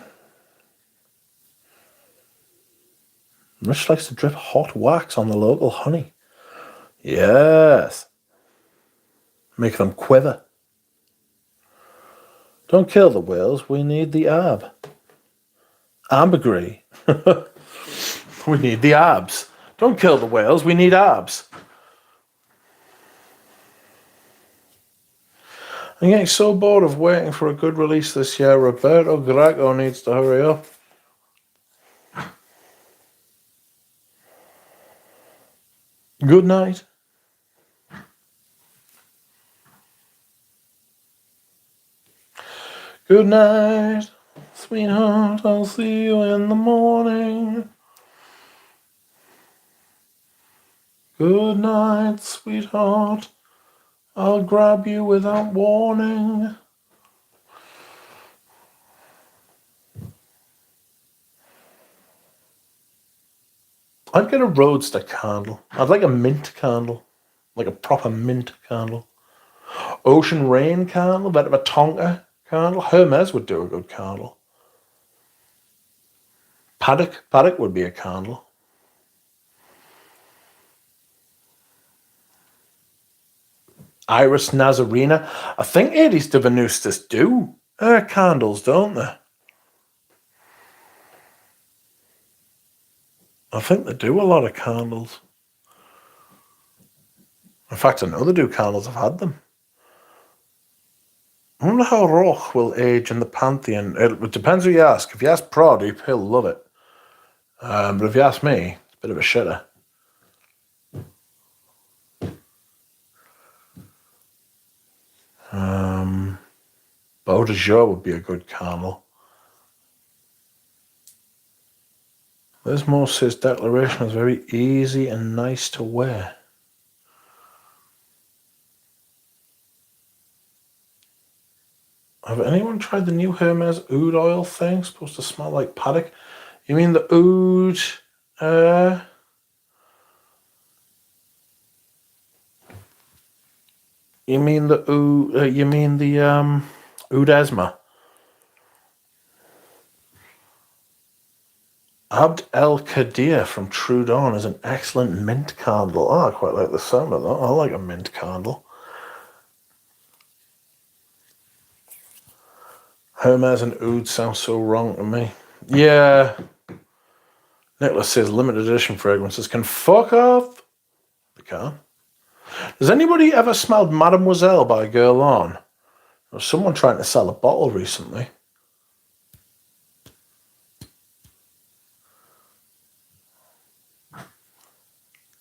Rich likes to drip hot wax on the local honey. Yes. Make them quiver. Don't kill the whales. We need the ab. Ambergris. We need the abs. Don't kill the whales. We need abs. I'm getting so bored of waiting for a good release this year. Roberto Greco needs to hurry up. Good night. Good night, sweetheart. I'll see you in the morning. Good night, sweetheart. I'll grab you without warning. I'd get a roadster candle. I'd like a mint candle. Like a proper mint candle. Ocean Rain candle, bit of a Tonka candle. Hermes would do a good candle. Paddock would be a candle. Iris Nazarena. I think Aries de Venustus do candles, don't they? I think they do a lot of candles. In fact, I know they do candles. I've had them. I wonder how Roch will age in the Pantheon. It depends who you ask. If you ask Pradeep, he'll love it. But if you ask me, it's a bit of a shitter. Beau de Jour would be a good candle. Liz Moore says declaration is very easy and nice to wear. Have anyone tried the new Hermes oud oil thing? Supposed to smell like paddock. You mean the oud? You mean the oud? You mean the oud Esma? Abd El Kadir from True Dawn is an excellent mint candle. Oh, I quite like the sound of that. I like a mint candle. Hermes and oud sound so wrong to me. Yeah. Nicholas says limited edition fragrances can fuck off. They can. Has anybody ever smelled Mademoiselle by Guerlain? There was someone trying to sell a bottle recently.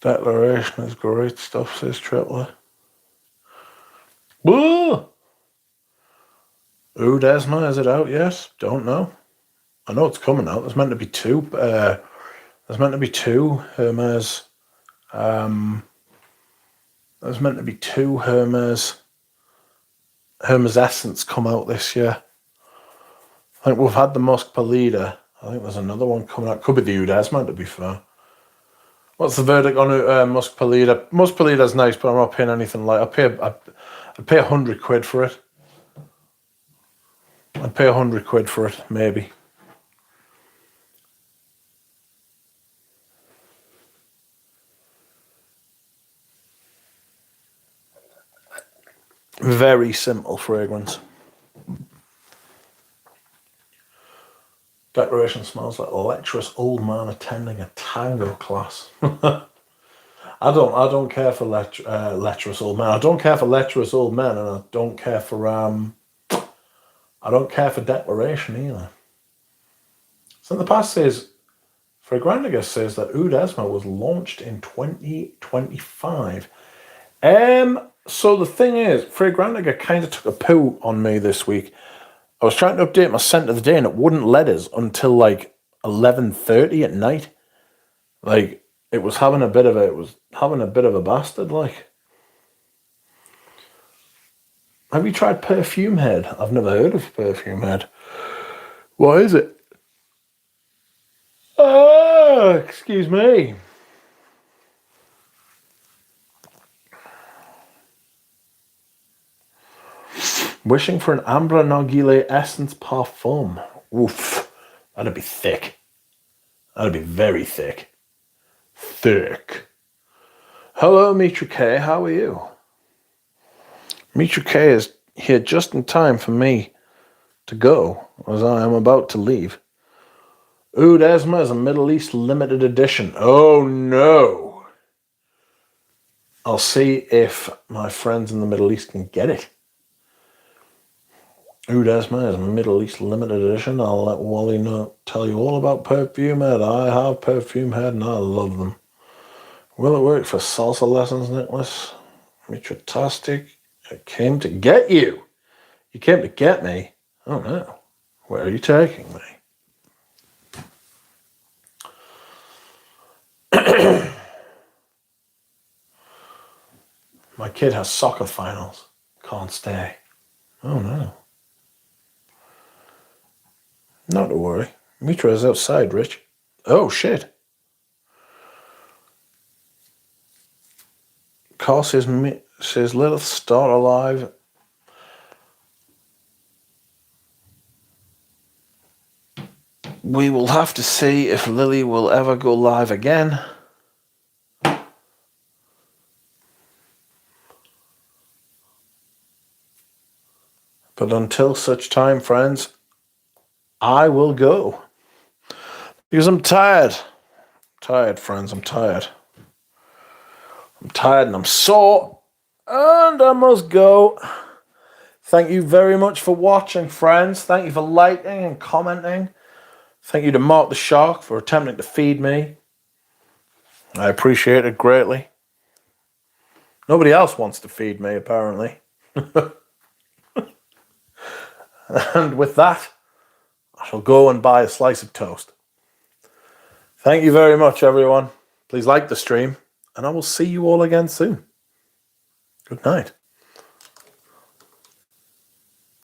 Declaration is great stuff, says Tripley. Whoa! Oud Esma, is it out yet? Don't know. I know it's coming out. There's meant to be two. There's meant to be two Hermes. There's meant to be two Hermes Essence come out this year. I think we've had the Musk Palida. I think there's another one coming out. Could be the Oud Esma, to be fair. What's the verdict on Musk Palida? Musk Palida's nice, but I'm not paying anything like. I'd pay £100 for it. I'd pay £100 for it, maybe. Very simple fragrance. Declaration smells like a lecherous old man attending a tango class. I don't care for lecherous old men. I don't care for lecherous old men, and I don't care for declaration either. So in the past says, Fragrantica says that Oud Esma was launched in 2025. So the thing is, Fragrantica kind of took a poo on me this week. I was trying to update my scent of the day and it wouldn't let us until like 11:30 at night. Like it was having a bit of a bastard. Like, have you tried Perfume Head? I've never heard of Perfume Head. What is it? Oh, excuse me. Wishing for an Ambre Narguilé Essence Parfum. Oof. That'd be thick. That'd be very thick. Thick. Hello, Mitra K. How are you? Mitra K is here just in time for me to go, as I am about to leave. Oud Esma is a Middle East limited edition. Oh no. I'll see if my friends in the Middle East can get it. Oud Esma is a Middle East limited edition. I'll let Wally tell you all about Perfume Head. I have Perfume Head and I love them. Will it work for salsa lessons, Nicholas? Mitratastic. I came to get you. You came to get me? Oh no. Where are you taking me? My kid has soccer finals. Can't stay. Oh no. Not to worry. Mitra is outside, Rich. Oh shit. Carl says says, let us start alive. We will have to see if Lily will ever go live again. But until such time, friends, I will go. Because I'm tired. Tired, friends, I'm tired. I'm tired and I'm sore. And I must go. Thank you very much for watching, friends. Thank you for liking and commenting. Thank you to Mark the Shark for attempting to feed me. I appreciate it greatly. Nobody else wants to feed me, apparently. And with that, I shall go and buy a slice of toast. Thank you very much, everyone. Please like the stream, and I will see you all again soon. Good night.